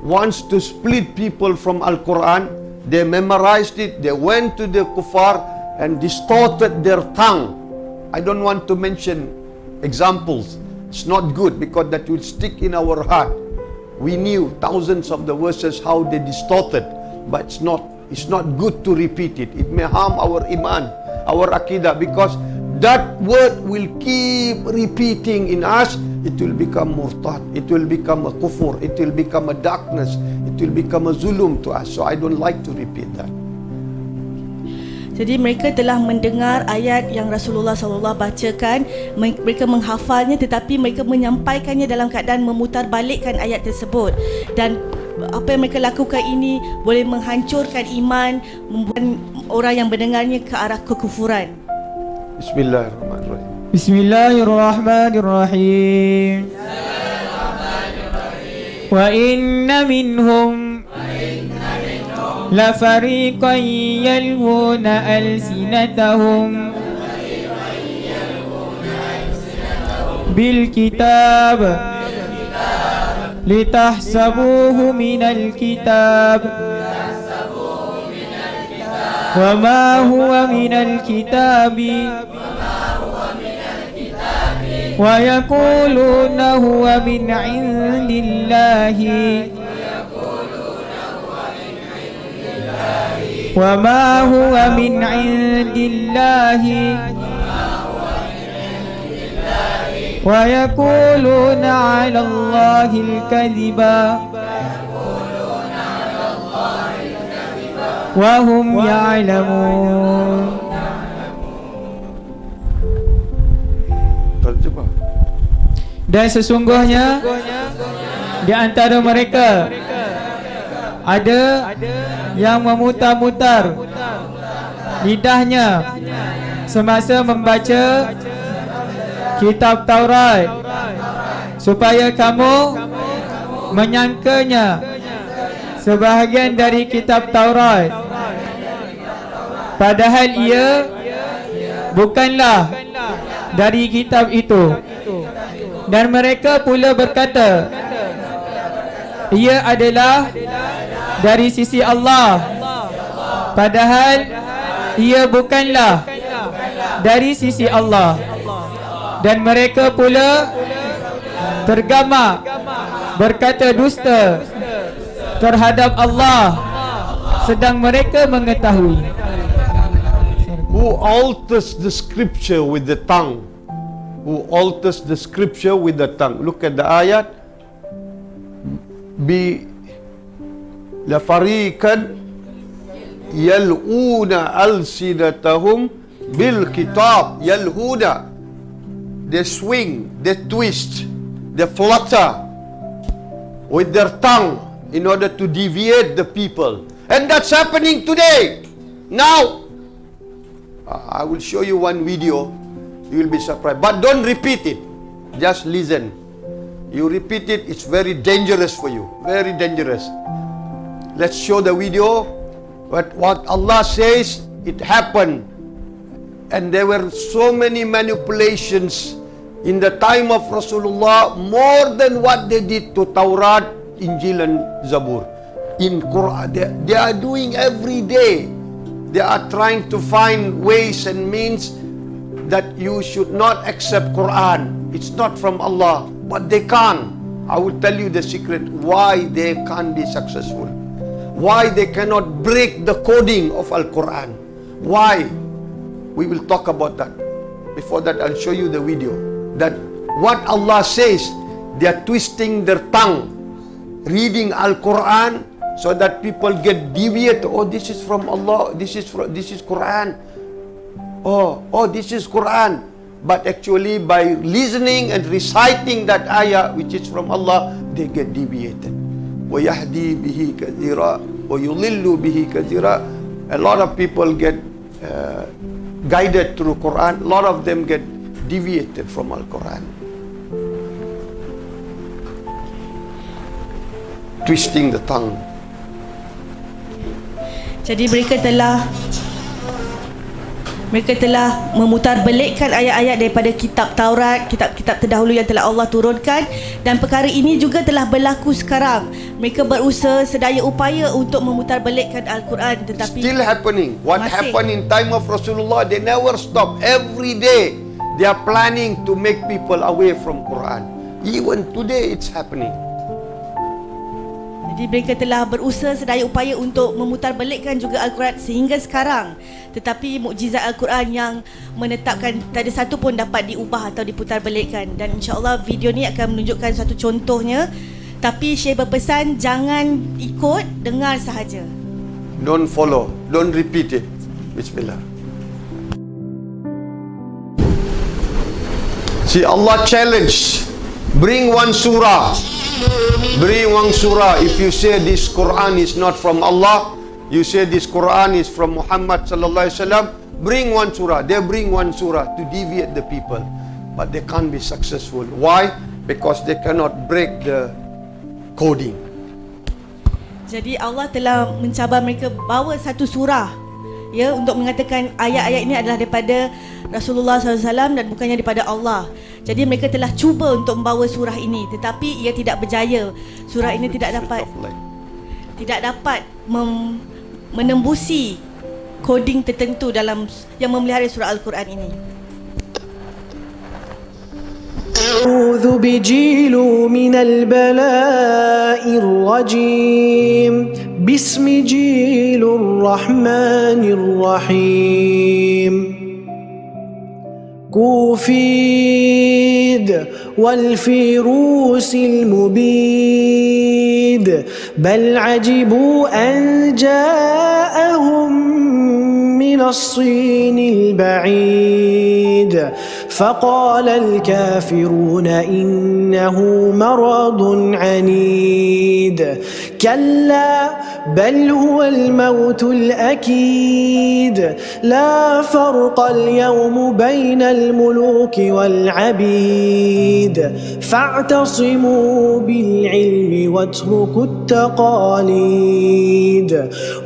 [SPEAKER 2] wants to split people from Al-Quran, they memorized it, they went to the kuffar and distorted their tongue. I don't want to mention examples. It's not good because that will stick in our heart. We knew thousands of the verses how they distorted, but it's not good to repeat it. It may harm our iman, our akidah, because that word will keep repeating in us. It will become murtad, it will become a kufur, it will become a darkness, it will become a zulum to us. So I don't like to repeat that.
[SPEAKER 4] Jadi mereka telah mendengar ayat yang Rasulullah SAW bacakan, mereka menghafalnya, tetapi mereka menyampaikannya dalam keadaan memutarbalikkan ayat tersebut. Dan apa yang mereka lakukan ini boleh menghancurkan iman, membuat orang yang mendengarnya ke arah kekufuran.
[SPEAKER 2] Bismillahirrahmanirrahim.
[SPEAKER 3] Bismillahirrahmanirrahim. Wa inna minhum لفريقا يلوون ألسنتهم بالكتاب لتحسبوه من الكتاب وما هو من الكتاب ويقولون هو من عند الله وما هو من عند الله ويقولون على الله الكذب وهم يعلمون.
[SPEAKER 2] Terjemah.
[SPEAKER 3] Dan sesungguhnya di antara mereka ada yang memutar-mutar lidahnya semasa membaca kitab Taurat supaya kamu menyangkanya sebahagian dari kitab Taurat, padahal ia bukanlah dari kitab itu. Dan mereka pula berkata ia adalah dari sisi Allah, padahal ia bukanlah dari sisi Allah. Dan mereka pula tergamak berkata dusta terhadap Allah, sedang mereka mengetahui.
[SPEAKER 2] Who alters the scripture with the tongue? Who alters the scripture with the tongue? Look at the ayat. Lafariqan yal'una alsinatahum bil kitab. Yal'una, they swing, they twist, they flutter with their tongue in order to deviate the people. And that's happening today. Now, I will show you one video. You will be surprised. But don't repeat it. Just listen. You repeat it, it's very dangerous for you. Very dangerous. Let's show the video. But what Allah says, it happened. And there were so many manipulations in the time of Rasulullah, more than what they did to Taurat, Injil and Zabur. In Quran, they are doing every day. They are trying to find ways and means that you should not accept Quran. It's not from Allah, but they can't. I will tell you the secret why they can't be successful. Why they cannot break the coding of Al-Quran. Why? We will talk about that. Before that, I'll show you the video. That what Allah says, they are twisting their tongue, reading Al-Quran, so that people get deviated. Oh, this is from Allah. This is Quran. Oh, this is Quran. But actually, by listening and reciting that ayah, which is from Allah, they get deviated. وَيَهْدِي بِهِ كَثِيرًا وَيُضِلُّ بِهِ كَثِيرًا. A lot of people get guided through Quran. A lot of them get deviated from Al-Quran. Twisting the tongue.
[SPEAKER 4] Jadi mereka telah memutarbelikkan ayat-ayat daripada kitab Taurat, kitab-kitab terdahulu yang telah Allah turunkan, dan perkara ini juga telah berlaku sekarang. Mereka berusaha sedaya upaya untuk memutarbelikkan Al-Quran, tetapi
[SPEAKER 2] still happening. What happened in time of Rasulullah, they never stop. Every day they are planning to make people away from Quran. Even today it's happening.
[SPEAKER 4] Jadi mereka telah berusaha sedaya upaya untuk memutarbelikkan juga Al-Quran sehingga sekarang. Tetapi mukjizat Al-Quran yang menetapkan tak ada satu pun dapat diubah atau diputarbelikkan. Dan insya-Allah video ni akan menunjukkan satu contohnya. Tapi Syekh berpesan jangan ikut, dengar sahaja.
[SPEAKER 2] Don't follow, don't repeat it. Bismillah. See, Allah challenged, bring one surah. Bring one surah. If you say this Quran is not from Allah, you say this Quran is from Muhammad sallallahu alaihi wasallam, bring one surah. They bring one surah to deviate the people, but they can't be successful. Why? Because they cannot break the coding.
[SPEAKER 4] Jadi Allah telah mencabar mereka bawa satu surah, ya, untuk mengatakan ayat-ayat ini adalah daripada Rasulullah SAW dan bukannya daripada Allah. Jadi mereka telah cuba untuk membawa surah ini, tetapi ia tidak berjaya. Surah ini tidak dapat menembusi coding tertentu dalam yang memelihara surah Al-Quran ini.
[SPEAKER 5] أعوذ بجيل من البلاء الرجيم باسم جيل الرحمن الرحيم كوفيد والفيروس المبيد بل عجبوا أن جاءهم من الصين البعيد فقال الكافرون إنه مرض عنيد كلا بل هو الموت الأكيد لا فرق اليوم بين الملوك والعبيد فاعتصموا بالعلم واتركوا التقاليد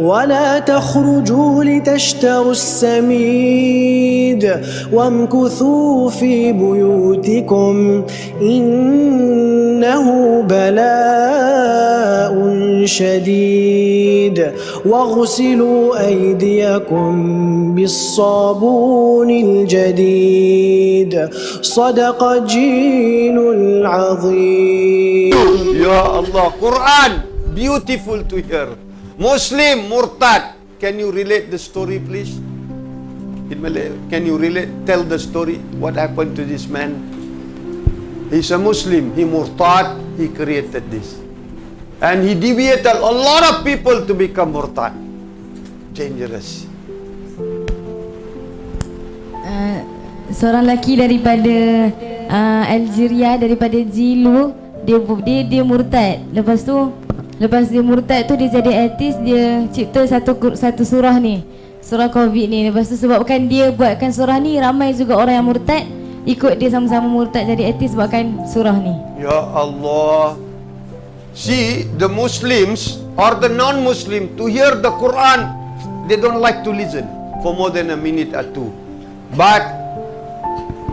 [SPEAKER 5] ولا تخرجوا لتشتروا السميد وامكثوا في بيوتكم إنه بلاء شديد واغسلوا أيديكم بالصابون الجديد صدق جيل العظيم.
[SPEAKER 2] Ya Allah, Quran beautiful to hear. Muslim murtad. Can you relate the story, please? In Malay, can you tell the story? What happened to this man? He's a Muslim. He murtad. He created this, and he deviated a lot of people to become murtad. Dangerous.
[SPEAKER 6] Seorang lelaki daripada Algeria daripada Jilu. Dia murtad. Lepas dia murtad tu dia jadi artis, dia cipta satu surah ni, surah Covid ni. Lepas tu sebabkan dia buatkan surah ni, ramai juga orang yang murtad ikut dia sama-sama murtad jadi artis sebabkan surah ni.
[SPEAKER 2] Ya Allah. See, the Muslims or the non-Muslim to hear the Quran, they don't like to listen for more than a minute or two. But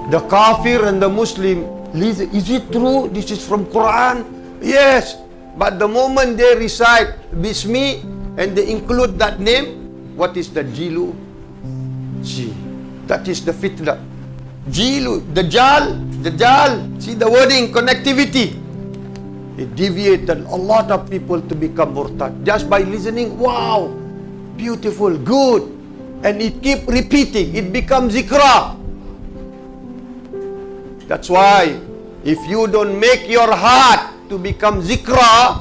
[SPEAKER 2] the kafir and the Muslim listen. Is it true? This is from Quran? Yes. But the moment they recite Bismi and they include that name, what is the Jilu? See, that is the fitna. Jilu, Dajjal. See the wording, connectivity. It deviated a lot of people to become murtad just by listening. Wow, beautiful, good, and it keep repeating. It becomes zikra. That's why if you don't make your heart to become zikra,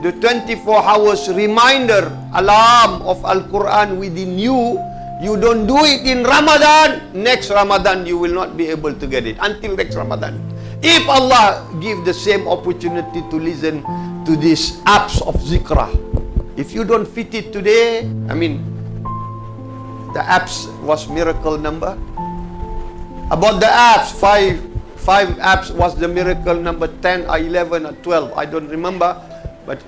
[SPEAKER 2] the 24 hours reminder alarm of Al-Quran within you, you don't do it in Ramadan, next Ramadan you will not be able to get it until next Ramadan. If Allah give the same opportunity to listen to these apps of zikra, if you don't fit it today, I mean, the apps was miracle number. About the apps, five apps was the miracle number 10 or 11 or 12. I don't remember. But,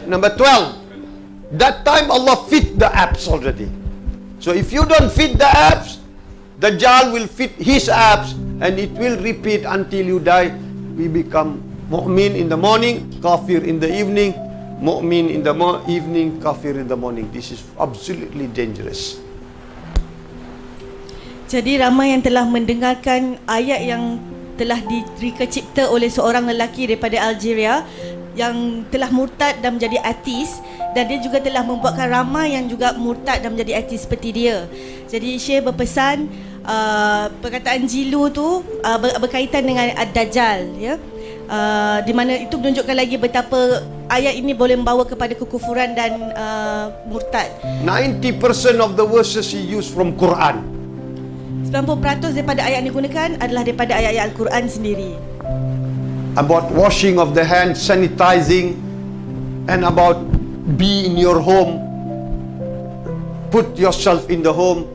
[SPEAKER 2] number 12. That time Allah fit the apps already. So if you don't fit the apps, Dajjal will fit his apps and it will repeat until you die. We become mu'min in the morning, kafir in the evening, mu'min in the evening, kafir in the morning. This is absolutely dangerous.
[SPEAKER 4] Jadi ramai yang telah mendengarkan ayat yang telah direka cipta oleh seorang lelaki daripada Algeria yang telah murtad dan menjadi artis, dan dia juga telah membuatkan ramai yang juga murtad dan menjadi artis seperti dia. Jadi Syekh berpesan perkataan Jilu tu berkaitan dengan Ad-Dajjal, ya. Di mana itu menunjukkan lagi betapa ayat ini boleh membawa kepada kekufuran dan murtad.
[SPEAKER 2] 90% of the verses he used from Quran.
[SPEAKER 4] 90% daripada ayat yang digunakan adalah daripada ayat-ayat Al-Quran sendiri.
[SPEAKER 2] About washing of the hands, sanitizing, and about be in your home, put yourself in the home.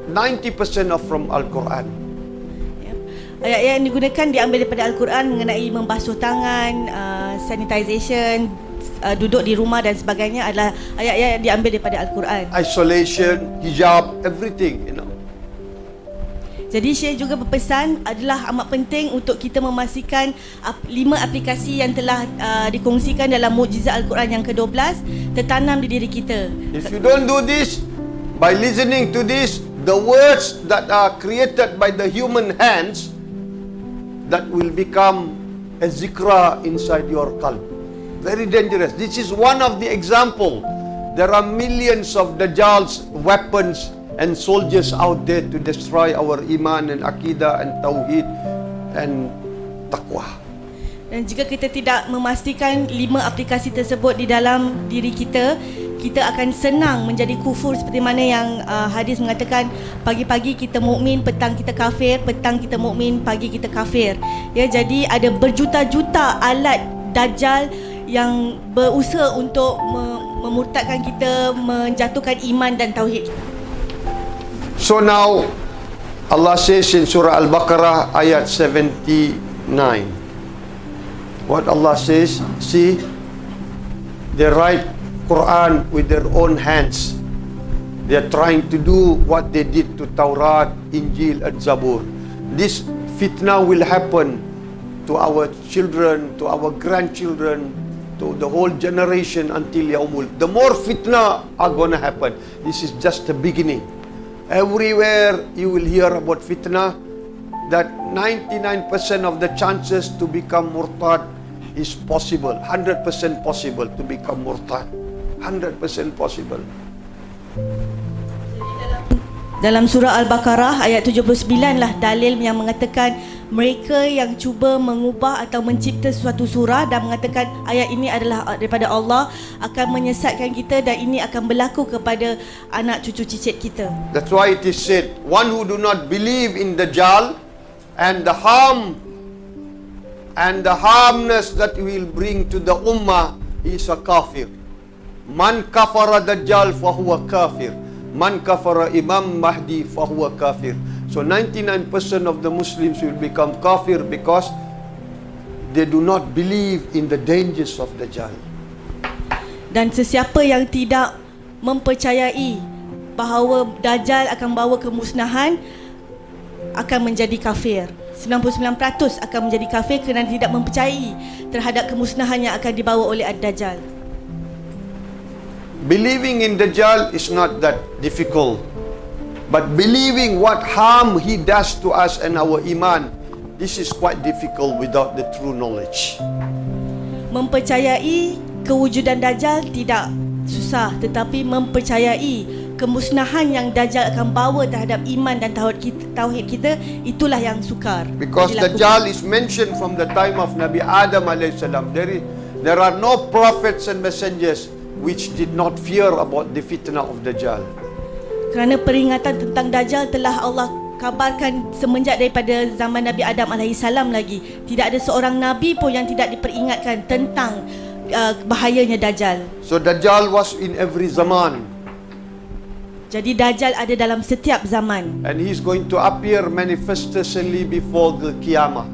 [SPEAKER 2] 90% of from Al-Quran.
[SPEAKER 4] Ayat-ayat yang digunakan diambil daripada Al-Quran mengenai membasuh tangan, sanitization, duduk di rumah dan sebagainya adalah ayat-ayat yang diambil daripada Al-Quran.
[SPEAKER 2] Isolation, hijab, everything, you know.
[SPEAKER 4] Jadi Syekh juga berpesan adalah amat penting untuk kita memastikan 5 aplikasi yang telah dikongsikan dalam mukjizat Al-Quran yang ke-12 tertanam di diri kita.
[SPEAKER 2] If you don't do this, by listening to this, the words that are created by the human hands, that will become a zikra inside your qalb. Very dangerous. This is one of the example. There are millions of Dajjal's weapons and soldiers out there to destroy our iman and akidah and tauhid and taqwa.
[SPEAKER 4] Dan jika kita tidak memastikan 5 aplikasi tersebut di dalam diri kita, kita akan senang menjadi kufur seperti mana yang hadis mengatakan, pagi-pagi kita mukmin, petang kita kafir, petang kita mukmin, pagi kita kafir. Ya, jadi ada berjuta-juta alat Dajjal yang berusaha untuk memurtadkan kita, menjatuhkan iman dan tauhid.
[SPEAKER 2] So now Allah says in Surah Al-Baqarah ayat 79. What Allah says, see, they write Quran with their own hands. They are trying to do what they did to Taurat, Injil and Zabur. This fitna will happen to our children, to our grandchildren, to the whole generation until Yaumul. The more fitna are going to happen. This is just the beginning. Everywhere you will hear about fitna, that 99% of the chances to become murtad is possible. 100% possible to become murtad. 100% possible.
[SPEAKER 4] Dalam surah Al-Baqarah ayat 79 lah dalil yang mengatakan mereka yang cuba mengubah atau mencipta suatu surah dan mengatakan ayat ini adalah daripada Allah akan menyesatkan kita, dan ini akan berlaku kepada anak cucu cicit kita.
[SPEAKER 2] That's why it is said, one who do not believe in Dajjal and the harm and the harmness that will bring to the ummah is a kafir. Man kafara Dajjal fahuwa kafir. Man kafara Imam Mahdi fahuwa kafir. So 99% of the Muslims will become kafir because they do not believe in the dangers of Dajjal.
[SPEAKER 4] Dan sesiapa yang tidak mempercayai bahawa Dajjal akan bawa kemusnahan akan menjadi kafir. 99% akan menjadi kafir kerana tidak mempercayai terhadap kemusnahan yang akan dibawa oleh Ad-Dajjal.
[SPEAKER 2] Believing in Dajjal is not that difficult. But believing what harm he does to us and our iman, this is quite difficult without the true knowledge.
[SPEAKER 4] Mempercayai kewujudan Dajjal tidak susah, tetapi mempercayai kemusnahan yang Dajjal akan bawa terhadap iman dan tauhid kita, itulah yang sukar.
[SPEAKER 2] Because
[SPEAKER 4] dilakukan.
[SPEAKER 2] Dajjal is mentioned from the time of Nabi Adam AS. There are no prophets and messengers which did not fear about the fitnah of Dajjal.
[SPEAKER 4] Kerana peringatan tentang Dajjal telah Allah kabarkan semenjak daripada zaman Nabi Adam AS lagi. Tidak ada seorang Nabi pun yang tidak diperingatkan tentang bahayanya Dajjal.
[SPEAKER 2] So Dajjal was in every zaman.
[SPEAKER 4] Jadi Dajjal ada dalam setiap zaman.
[SPEAKER 2] And he's going to appear manifestly before the Qiyamah.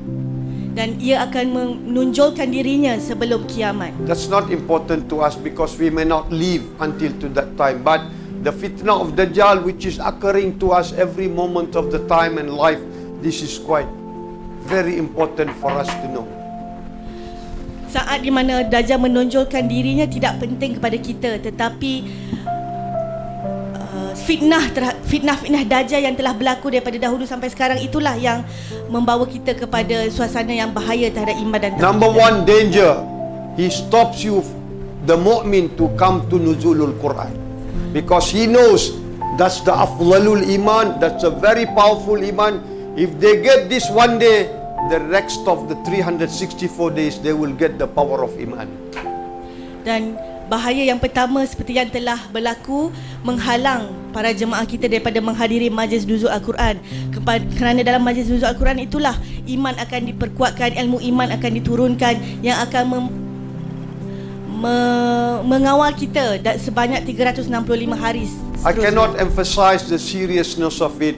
[SPEAKER 4] Dan ia akan menunjulkan dirinya sebelum kiamat.
[SPEAKER 2] That's not important to us because we may not live until to that time. But the fitnah of Dajjal which is occurring to us every moment of the time and life, this is quite very important for us to know.
[SPEAKER 4] Saat di mana Dajjal menonjolkan dirinya tidak penting kepada kita, tetapi fitnah Dajjal yang telah berlaku daripada dahulu sampai sekarang, itulah yang membawa kita kepada suasana yang bahaya terhadap iman dan tauhid.
[SPEAKER 2] Number one danger, he stops you, the mu'min, to come to nuzulul Quran. Because he knows that's the afdalul iman, that's a very powerful iman. If they get this one day, the rest of the 364 days, they will get the power of iman.
[SPEAKER 4] Dan bahaya yang pertama seperti yang telah berlaku, menghalang para jemaah kita daripada menghadiri majlis nuzul Al-Quran. Kerana dalam majlis nuzul Al-Quran itulah iman akan diperkuatkan, ilmu iman akan diturunkan yang akan mengawal kita sebanyak 365 hari seterusnya.
[SPEAKER 2] I cannot emphasize the seriousness of it.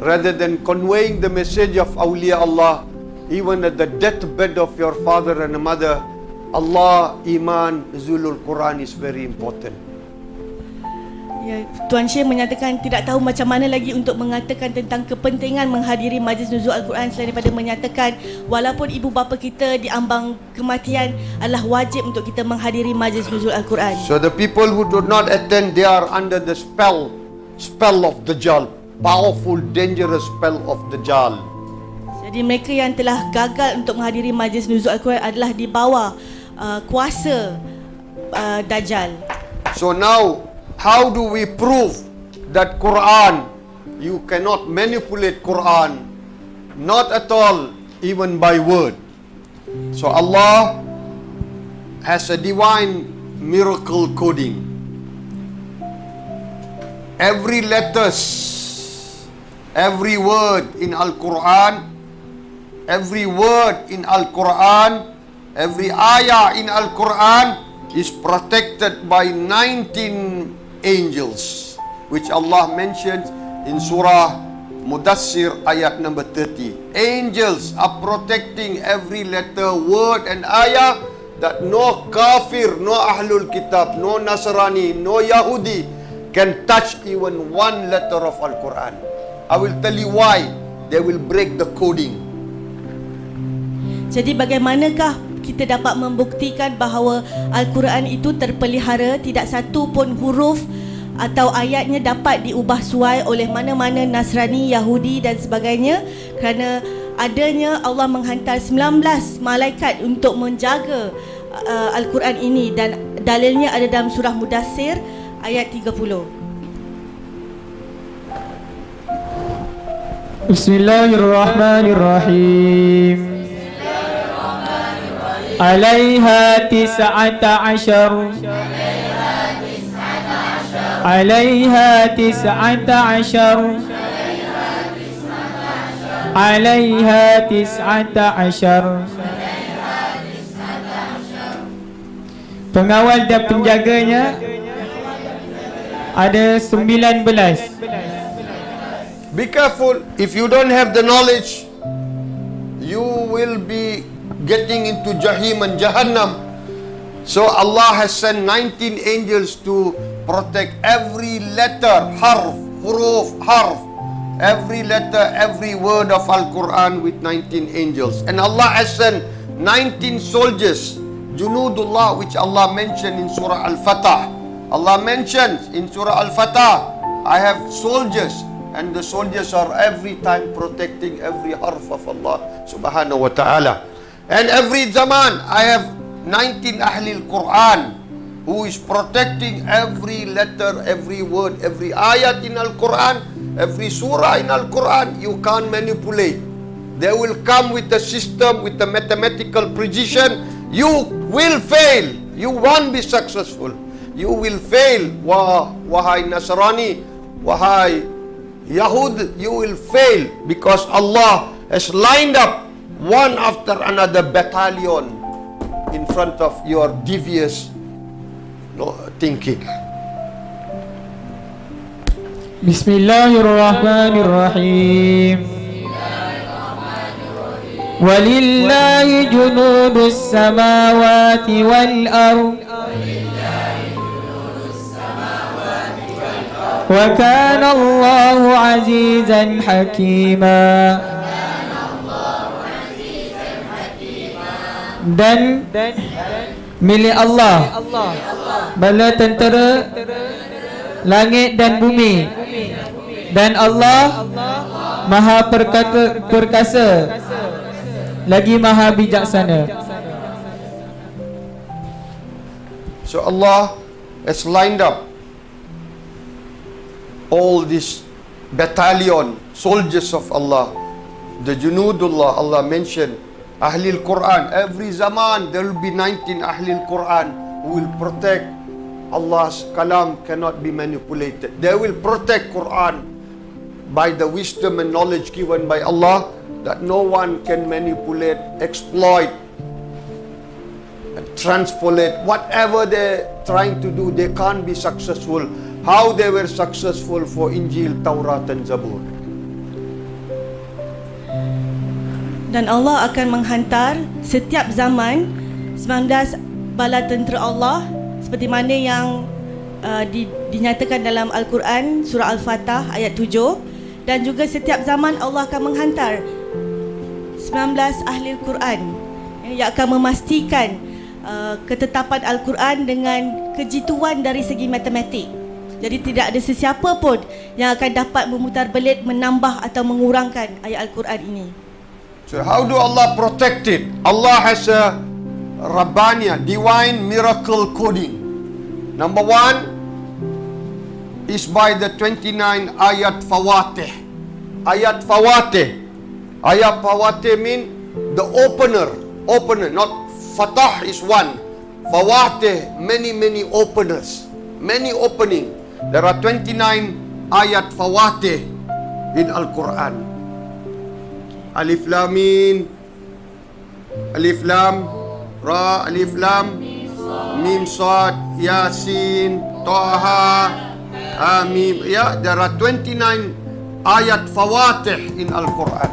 [SPEAKER 2] Rather than conveying the message of awliya Allah, even at the deathbed of your father and mother, Allah, iman, nuzulul Quran is very important.
[SPEAKER 4] Ya, Tuan Syekh menyatakan tidak tahu macam mana lagi untuk mengatakan tentang kepentingan menghadiri majlis nuzul Al-Quran selain daripada menyatakan walaupun ibu bapa kita diambang kematian, adalah wajib untuk kita menghadiri majlis nuzul Al-Quran.
[SPEAKER 2] So the people who do not attend, they are under the spell of Dajjal, powerful, dangerous spell of Dajjal.
[SPEAKER 4] Jadi mereka yang telah gagal untuk menghadiri majlis nuzul Al-Quran adalah di bawah kuasa Dajjal.
[SPEAKER 2] So now, how do we prove that Quran, you cannot manipulate Quran, not at all, even by word. So Allah has a divine miracle coding. Every letters, every word in Al-Quran, every word in Al-Quran, every ayah in Al-Quran is protected by 19 angels, which Allah mentions in Surah Mudassir ayat number 30. Angels are protecting every letter, word and ayah, that no kafir, no ahlul kitab, no Nasrani, no Yahudi can touch even one letter of Al-Quran. I will tell you why. They will break the coding.
[SPEAKER 4] Jadi bagaimanakah kita dapat membuktikan bahawa Al-Quran itu terpelihara, tidak satu pun huruf atau ayatnya dapat diubah suai oleh mana-mana Nasrani, Yahudi dan sebagainya, kerana adanya Allah menghantar 19 malaikat untuk menjaga Al-Quran ini, dan dalilnya ada dalam surah Mudassir ayat 30.
[SPEAKER 3] Bismillahirrahmanirrahim. عليها 19 عليها 19 'alaiha 19. Pengawal dan penjaganya ada 19.
[SPEAKER 2] Be careful, if you don't have the knowledge, you will be getting into Jahim and Jahannam. So Allah has sent 19 angels to protect every letter, harf, huruf, harf, every letter, every word of Al-Quran with 19 angels. And Allah has sent 19 soldiers, Junudullah, which Allah mentioned in Surah Al-Fatah. Allah mentions in Surah Al-Fatah, I have soldiers, and the soldiers are every time protecting every harf of Allah subhanahu wa ta'ala. And every zaman, I have 19 Ahli al-Quran who is protecting every letter, every word, every ayat in Al-Quran, every surah in Al-Quran. You can't manipulate. They will come with a system, with a mathematical precision. You will fail. You won't be successful. You will fail. Wahai Nasrani, wahai Yahud, you will fail because Allah has lined up one after another battalion in front of your devious thinking.
[SPEAKER 3] Bismillahirrahmanirrahim. Walillahi junudus samawati wal ardh. Wa kana Allahu azizan hakima. Dan milik Allah bala tentera langit dan bumi, dan Allah maha perkasa lagi maha bijaksana.
[SPEAKER 2] So Allah has lined up all this battalion, soldiers of Allah, the Junudullah. Allah mentioned Ahli al-Quran. Every zaman there will be 19 Ahli al-Quran who will protect Allah's kalam, cannot be manipulated. They will protect Quran by the wisdom and knowledge given by Allah, that no one can manipulate, exploit, and transpolate. Whatever they're trying to do, they can't be successful. How they were successful for Injil, Taurat and Zabur.
[SPEAKER 4] Dan Allah akan menghantar setiap zaman 19 bala tentera Allah seperti mana yang dinyatakan dalam Al-Quran surah Al-Fatah ayat 7, dan juga setiap zaman Allah akan menghantar 19 ahli Al-Quran yang akan memastikan ketetapan Al-Quran dengan kejituan dari segi matematik. Jadi tidak ada sesiapa pun yang akan dapat memutar belit, menambah atau mengurangkan ayat Al-Quran ini.
[SPEAKER 2] So how do Allah protect it? Allah has a Rabbaniya, divine miracle coding. Number one is by the 29 ayat Fawatih. Ayat Fawatih. Ayat Fawatih mean the opener. Opener, not Fatah is one. Fawatih, many openers. Many opening. There are 29 ayat Fawatih in Al-Quran. Alif Lam Mim, Alif Lam Ra, Alif Lam Mim Sad, Yasin, Taha, Hamim. Yeah, there are 29 ayat Fawatih in Al-Quran.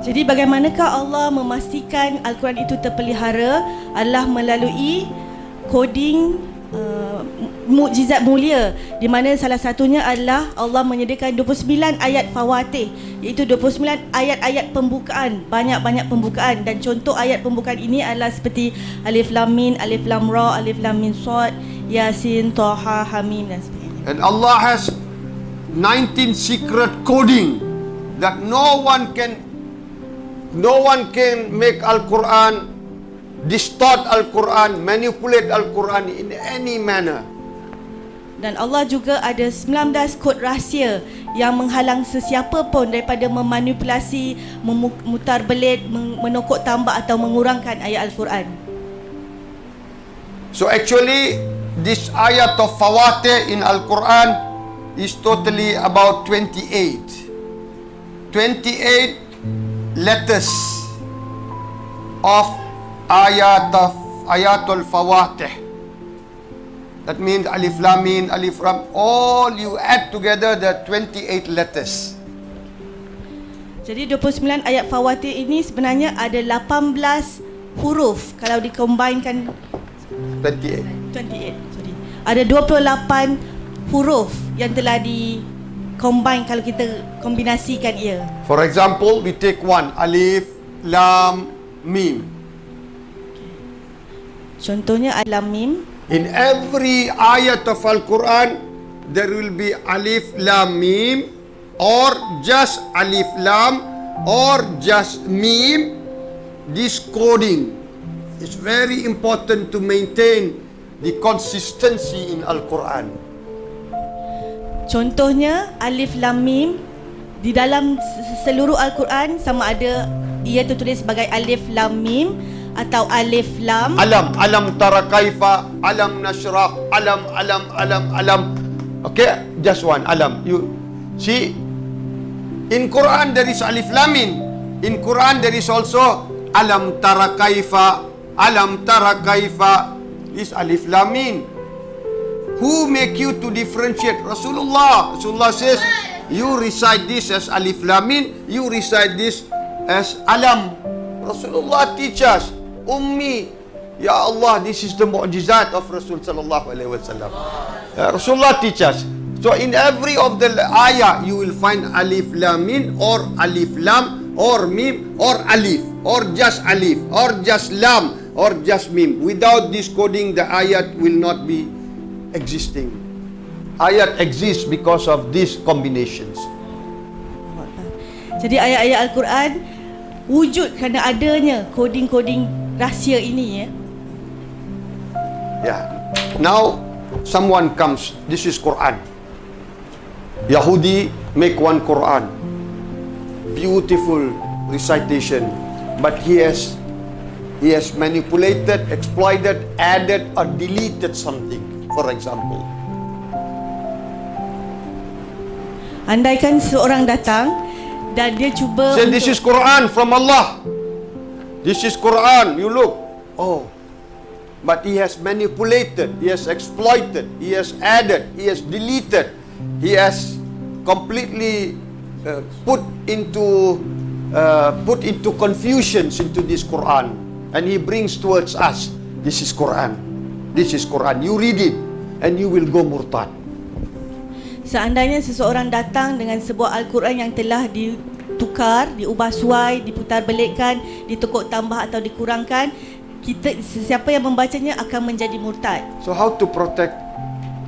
[SPEAKER 4] Jadi bagaimanakah Allah memastikan Al-Quran itu terpelihara? adalah melalui coding mukjizat mulia, di mana salah satunya adalah Allah menyediakan 29 ayat Fawatih, iaitu 29 ayat-ayat pembukaan, banyak-banyak pembukaan, dan contoh ayat pembukaan ini adalah seperti Alif Lam Mim, Alif Lam Ra, Alif Lam Mim Sad, Yasin, Taha, Hamim dan sebagainya.
[SPEAKER 2] And Allah has 19 secret coding that no one can make Al-Quran, distort Al-Quran, manipulate Al-Quran in any manner.
[SPEAKER 4] Dan Allah juga ada 19 kod rahsia yang menghalang sesiapa pun daripada memanipulasi, memutar belit, menokok tambah atau mengurangkan ayat Al-Quran.
[SPEAKER 2] So actually, this ayat of Fawatih in Al-Quran is totally about 28. 28 letters of Ayatul Fawatih. That means Alif Lam Mim, Alif Ram, all you add together the 28 letters.
[SPEAKER 4] Jadi 29 ayat Fawatih ini sebenarnya ada 18 huruf kalau dikombainkan
[SPEAKER 2] 28.
[SPEAKER 4] 28. Sorry. Ada 28 huruf yang telah combine kalau kita kombinasikan ia.
[SPEAKER 2] For example, we take one, Alif Lam Mim.
[SPEAKER 4] Contohnya Lam Mim.
[SPEAKER 2] In every ayat of Al-Quran, there will be Alif Lam Mim, or just Alif Lam, or just Mim. This coding is very important to maintain the consistency in Al-Quran.
[SPEAKER 4] Contohnya Alif Lam Mim di dalam seluruh Al-Quran sama ada ia tertulis sebagai Alif Lam Mim atau Alif Lam.
[SPEAKER 2] Alam tara kaifa, alam nashrah, alam. Okay, just one, alam. You see, in Quran there is Alif Lam Mim. In Quran there is also alam tara kaifa, is Alif Lam Mim. Who make you to differentiate? Rasulullah. Rasulullah says, you recite this as Alif Lam Mim, you recite this as Alam. Rasulullah teaches, Ummi, Ya Allah, this is the mu'jizat of Rasul sallallahu alaihi wasallam. Rasulullah teaches. So in every of the ayah, you will find Alif Lam Mim, or Alif Lam, or Mim, or Alif, or just Alif, or just Lam, or just Mim. Without this coding, the ayat will not be existing. Ayat exists because of these combinations.
[SPEAKER 4] Jadi ayat-ayat Al-Quran wujud kerana adanya coding-coding rahsia ini ya.
[SPEAKER 2] Yeah. Now someone comes, this is Quran. Yahudi make one Quran. Beautiful recitation, but he has manipulated, exploited, added or deleted something. For example,
[SPEAKER 4] andaikan seorang datang dan dia cuba
[SPEAKER 2] say this is Quran from Allah. This is Quran. You look, oh, but he has manipulated, he has exploited, he has added, he has deleted, he has completely put into confusions into this Quran, and he brings towards us, this is Quran. This is Quran. You read it and you will go murtad.
[SPEAKER 4] Seandainya seseorang datang dengan sebuah Al-Quran yang telah ditukar, diubah suai, diputar belikkan, ditukuk tambah atau dikurangkan, siapa yang membacanya akan menjadi murtad.
[SPEAKER 2] So how to protect?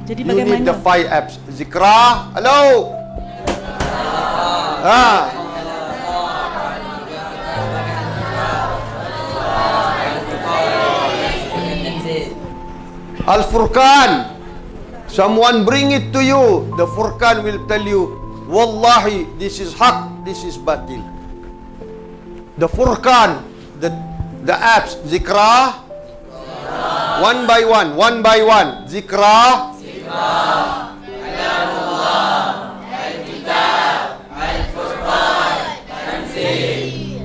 [SPEAKER 4] Jadi
[SPEAKER 2] You
[SPEAKER 4] bagaimana?
[SPEAKER 2] need the 5 apps. Zikra. Hello. Al-Furqan. Someone bring it to you. The Furqan will tell you, Wallahi, this is haq, this is batil. The Furqan, the apps, Zikra. One by one. Zikra.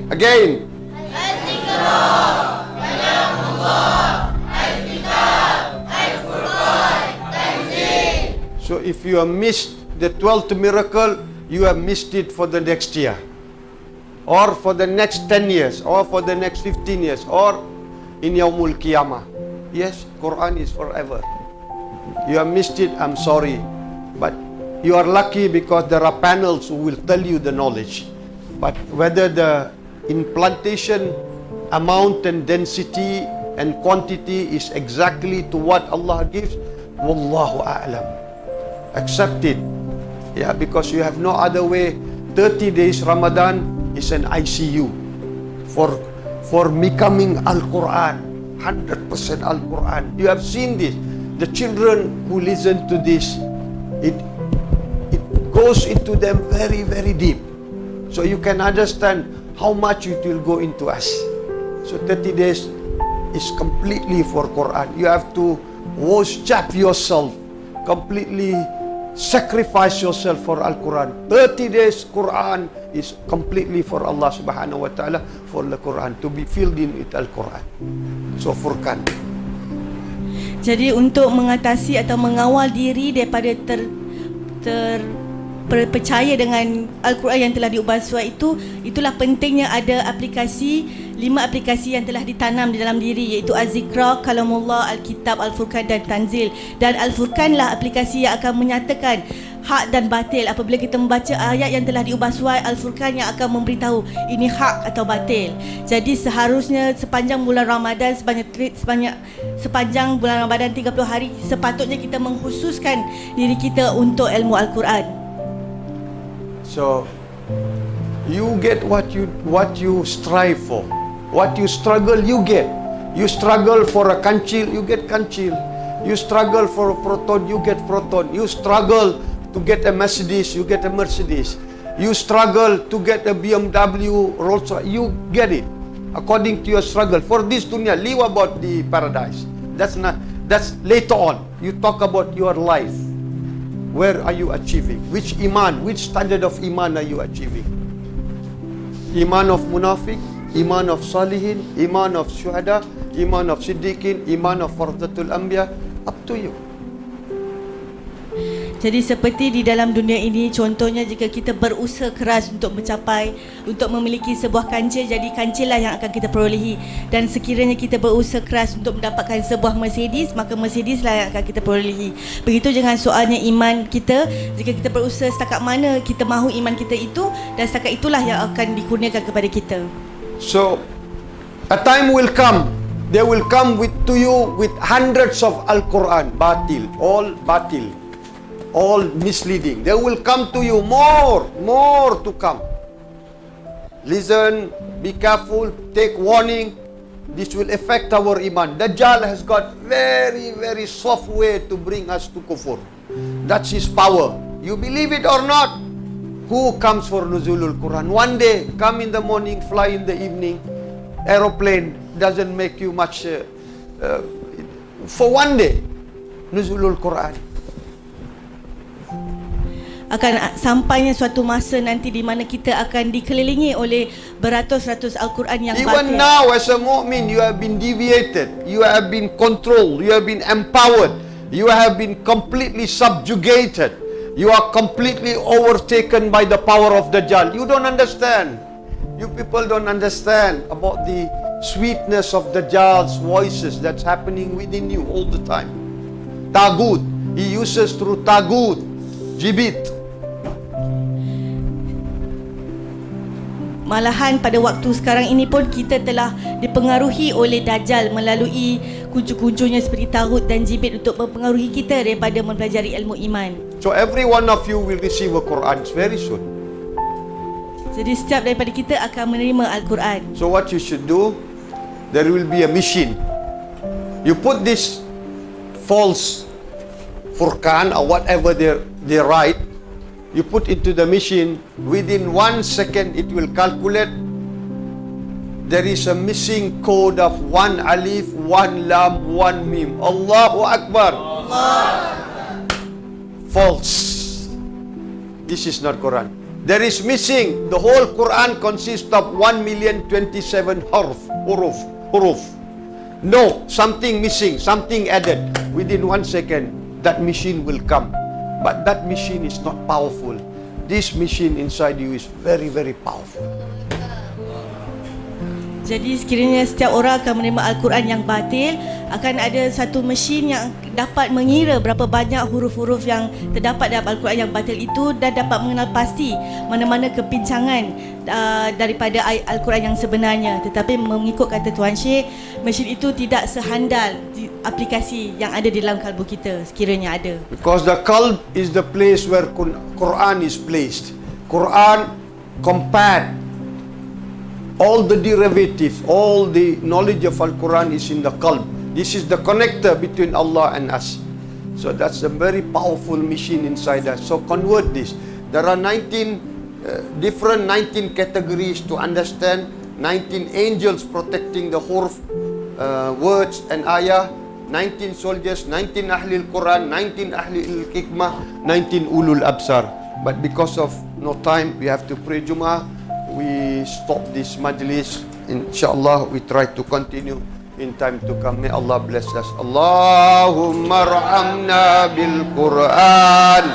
[SPEAKER 2] Again. So if you have missed the 12th miracle, you have missed it for the next year, or for the next 10 years, or for the next 15 years, or in Yaumul Qiyamah. Yes, Quran is forever. You have missed it, I'm sorry. But you are lucky because there are panels who will tell you the knowledge. But whether the implantation amount and density and quantity is exactly to what Allah gives, Wallahu a'lam. Accept it. Yeah, because you have no other way. 30 days Ramadan is an ICU for becoming Al-Quran. 100% Al-Quran. You have seen this. The children who listen to this, it goes into them very, very deep. So you can understand how much it will go into us. So 30 days is completely for Quran. You have to wash yourself completely sacrifice yourself for Al-Quran. 30 days Quran is completely for Allah Subhanahu wa Ta'ala, for the Quran, to be filled in with Al-Quran. So Furqan.
[SPEAKER 4] Jadi untuk mengatasi atau mengawal diri daripada percaya dengan Al-Quran yang telah diubah suai itulah pentingnya ada aplikasi, 5 aplikasi yang telah ditanam di dalam diri, iaitu Az-Zikra, Kalamullah, Al-Kitab, Al-Furqan dan Tanzil. Dan Al-Furqan lah aplikasi yang akan menyatakan hak dan batil. Apabila kita membaca ayat yang telah diubah suai, Al-Furqan yang akan memberitahu ini hak atau batil. Jadi seharusnya sepanjang bulan Ramadan, sepanjang bulan Ramadan 30 hari, sepatutnya kita mengkhususkan diri kita untuk ilmu Al-Quran.
[SPEAKER 2] So you get what you strive for. What you struggle, you get. You struggle for a kancil, you get kancil. You struggle for a proton, you get proton. You struggle to get a Mercedes, you get a Mercedes. You struggle to get a BMW, Rolls Royce, you get it according to your struggle. For this dunya, leave about the paradise. That's later on. You talk about your life. Where are you achieving? Which iman, which standard of iman are you achieving? Iman of munafiq, iman of salihin, iman of syuhada, iman of siddiqin, iman of warthatul anbiya. Up to you.
[SPEAKER 4] Jadi seperti di dalam dunia ini, contohnya jika kita berusaha keras untuk memiliki sebuah kancil, jadi kancil lah yang akan kita perolehi. Dan sekiranya kita berusaha keras untuk mendapatkan sebuah Mercedes, maka Mercedes lah yang akan kita perolehi. Begitu dengan soalnya iman kita, jika kita berusaha setakat mana kita mahu iman kita itu, dan setakat itulah yang akan dikurniakan kepada kita.
[SPEAKER 2] So, a time will come, they will come to you with hundreds of Al-Quran, batil, all misleading. They will come to you, more to come. Listen, be careful, take warning. This will affect our iman. Dajjal has got very, very soft way to bring us to kufur. That's his power. You believe it or not? Who comes for Nuzulul Quran? One day, come in the morning, fly in the evening. Aeroplane doesn't make you much. For one day, Nuzulul Quran.
[SPEAKER 4] Akan sampainya suatu masa nanti di mana kita akan dikelilingi oleh beratus-ratus Al-Quran yang batil.
[SPEAKER 2] Even now as a mu'min, you have been deviated, you have been controlled, you have been empowered, you have been completely subjugated, you are completely overtaken by the power of Dajjal. You don't understand. You people don't understand about the sweetness of Dajjal's voices that's happening within you all the time. Tagut, he uses through Tagut, Jibit.
[SPEAKER 4] Malahan pada waktu sekarang ini pun kita telah dipengaruhi oleh Dajjal melalui kuncu-kuncunya seperti Tagut dan Jibit untuk mempengaruhi kita daripada mempelajari ilmu iman.
[SPEAKER 2] So every one of you will receive a Quran very soon.
[SPEAKER 4] Jadi setiap daripada kita akan menerima Al-Quran.
[SPEAKER 2] So what you should do, there will be a machine. You put this false Furqan or whatever they write, you put into the machine, within 1 second it will calculate. There is a missing code of 1 alif, 1 lam, 1 mim. Allahu Akbar. Allah. False. This is not Quran. There is missing. The whole Quran consists of 1,027,000 huruf. No, something missing, something added. Within 1 second, that machine will come. But that machine is not powerful. This machine inside you is very, very powerful.
[SPEAKER 4] Jadi sekiranya setiap orang akan menerima Al-Quran yang batil, akan ada satu mesin yang dapat mengira berapa banyak huruf-huruf yang terdapat dalam Al-Quran yang batil itu, dan dapat mengenal pasti mana-mana kepincangan daripada Al-Quran yang sebenarnya. Tetapi mengikut kata Tuan Syekh, mesin itu tidak sehandal aplikasi yang ada di dalam kalbu kita sekiranya ada.
[SPEAKER 2] Because the qalb is the place where Quran is placed. Quran compact all the derivatives, all the knowledge of Al-Quran is in the qalb. This is the connector between Allah and us. So that's a very powerful machine inside us. So convert this. There are 19 categories to understand, 19 angels protecting the huruf, words and ayah. 19 soldiers, 19 ahli al-Quran, 19 ahli al-hikmah, 19 ulul absar. But because of no time, we have to pray Jummah. We stop this majlis. Inshallah, we try to continue in time to come. May Allah bless us. Allahumma rahamna bil Quran.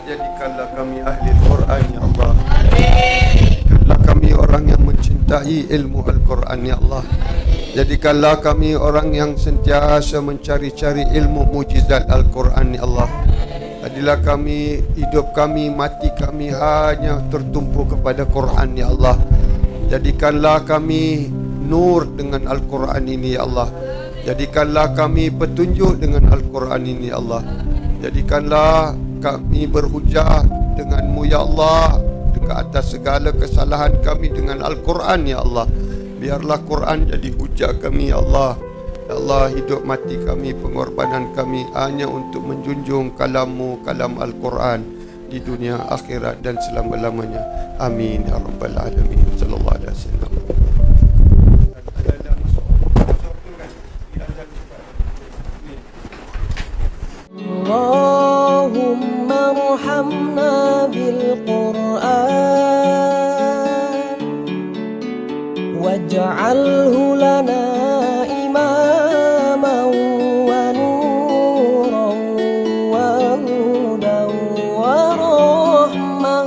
[SPEAKER 2] Jadikanlah kami ahli Al-Quran, ya Allah. Jadikanlah kami orang yang mencintai ilmu Al-Quran, ya Allah. Jadikanlah kami orang yang sentiasa mencari-cari ilmu mujizat Al-Quran, ya Allah. Jadilah kami, hidup kami, mati kami hanya tertumpu kepada Quran, ya Allah. Jadikanlah kami nur dengan Al-Quran ini, ya Allah. Jadikanlah kami petunjuk dengan Al-Quran ini, ya Allah. Jadikanlah kami berhujah dengan-Mu, ya Allah, ke atas segala kesalahan kami dengan Al-Quran, ya Allah. Biarlah Quran jadi hujah kami, ya Allah. Ya Allah, hidup mati kami, pengorbanan kami hanya untuk menjunjung kalam-Mu, kalam Al-Quran di dunia, akhirat dan selama-lamanya. Amin ya rabbal alamin. Sallallahu alaihi wasallam.
[SPEAKER 5] اللهم ارحمنا بالقرآن واجعله لنا إماما ونورا وهدى ورحمة.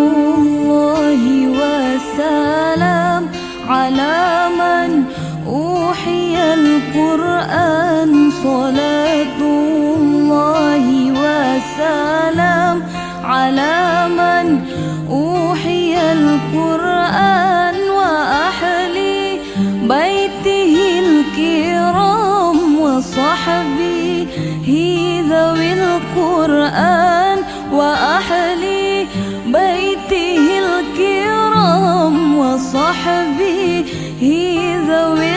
[SPEAKER 7] الله وسلام على من أوحي القرآن. صلاة الله وسلام على من أوحي القرآن وأهل بيته الكرام وصحبه ذوي القرآن وأهل بيته الكرام وصحبه ذوي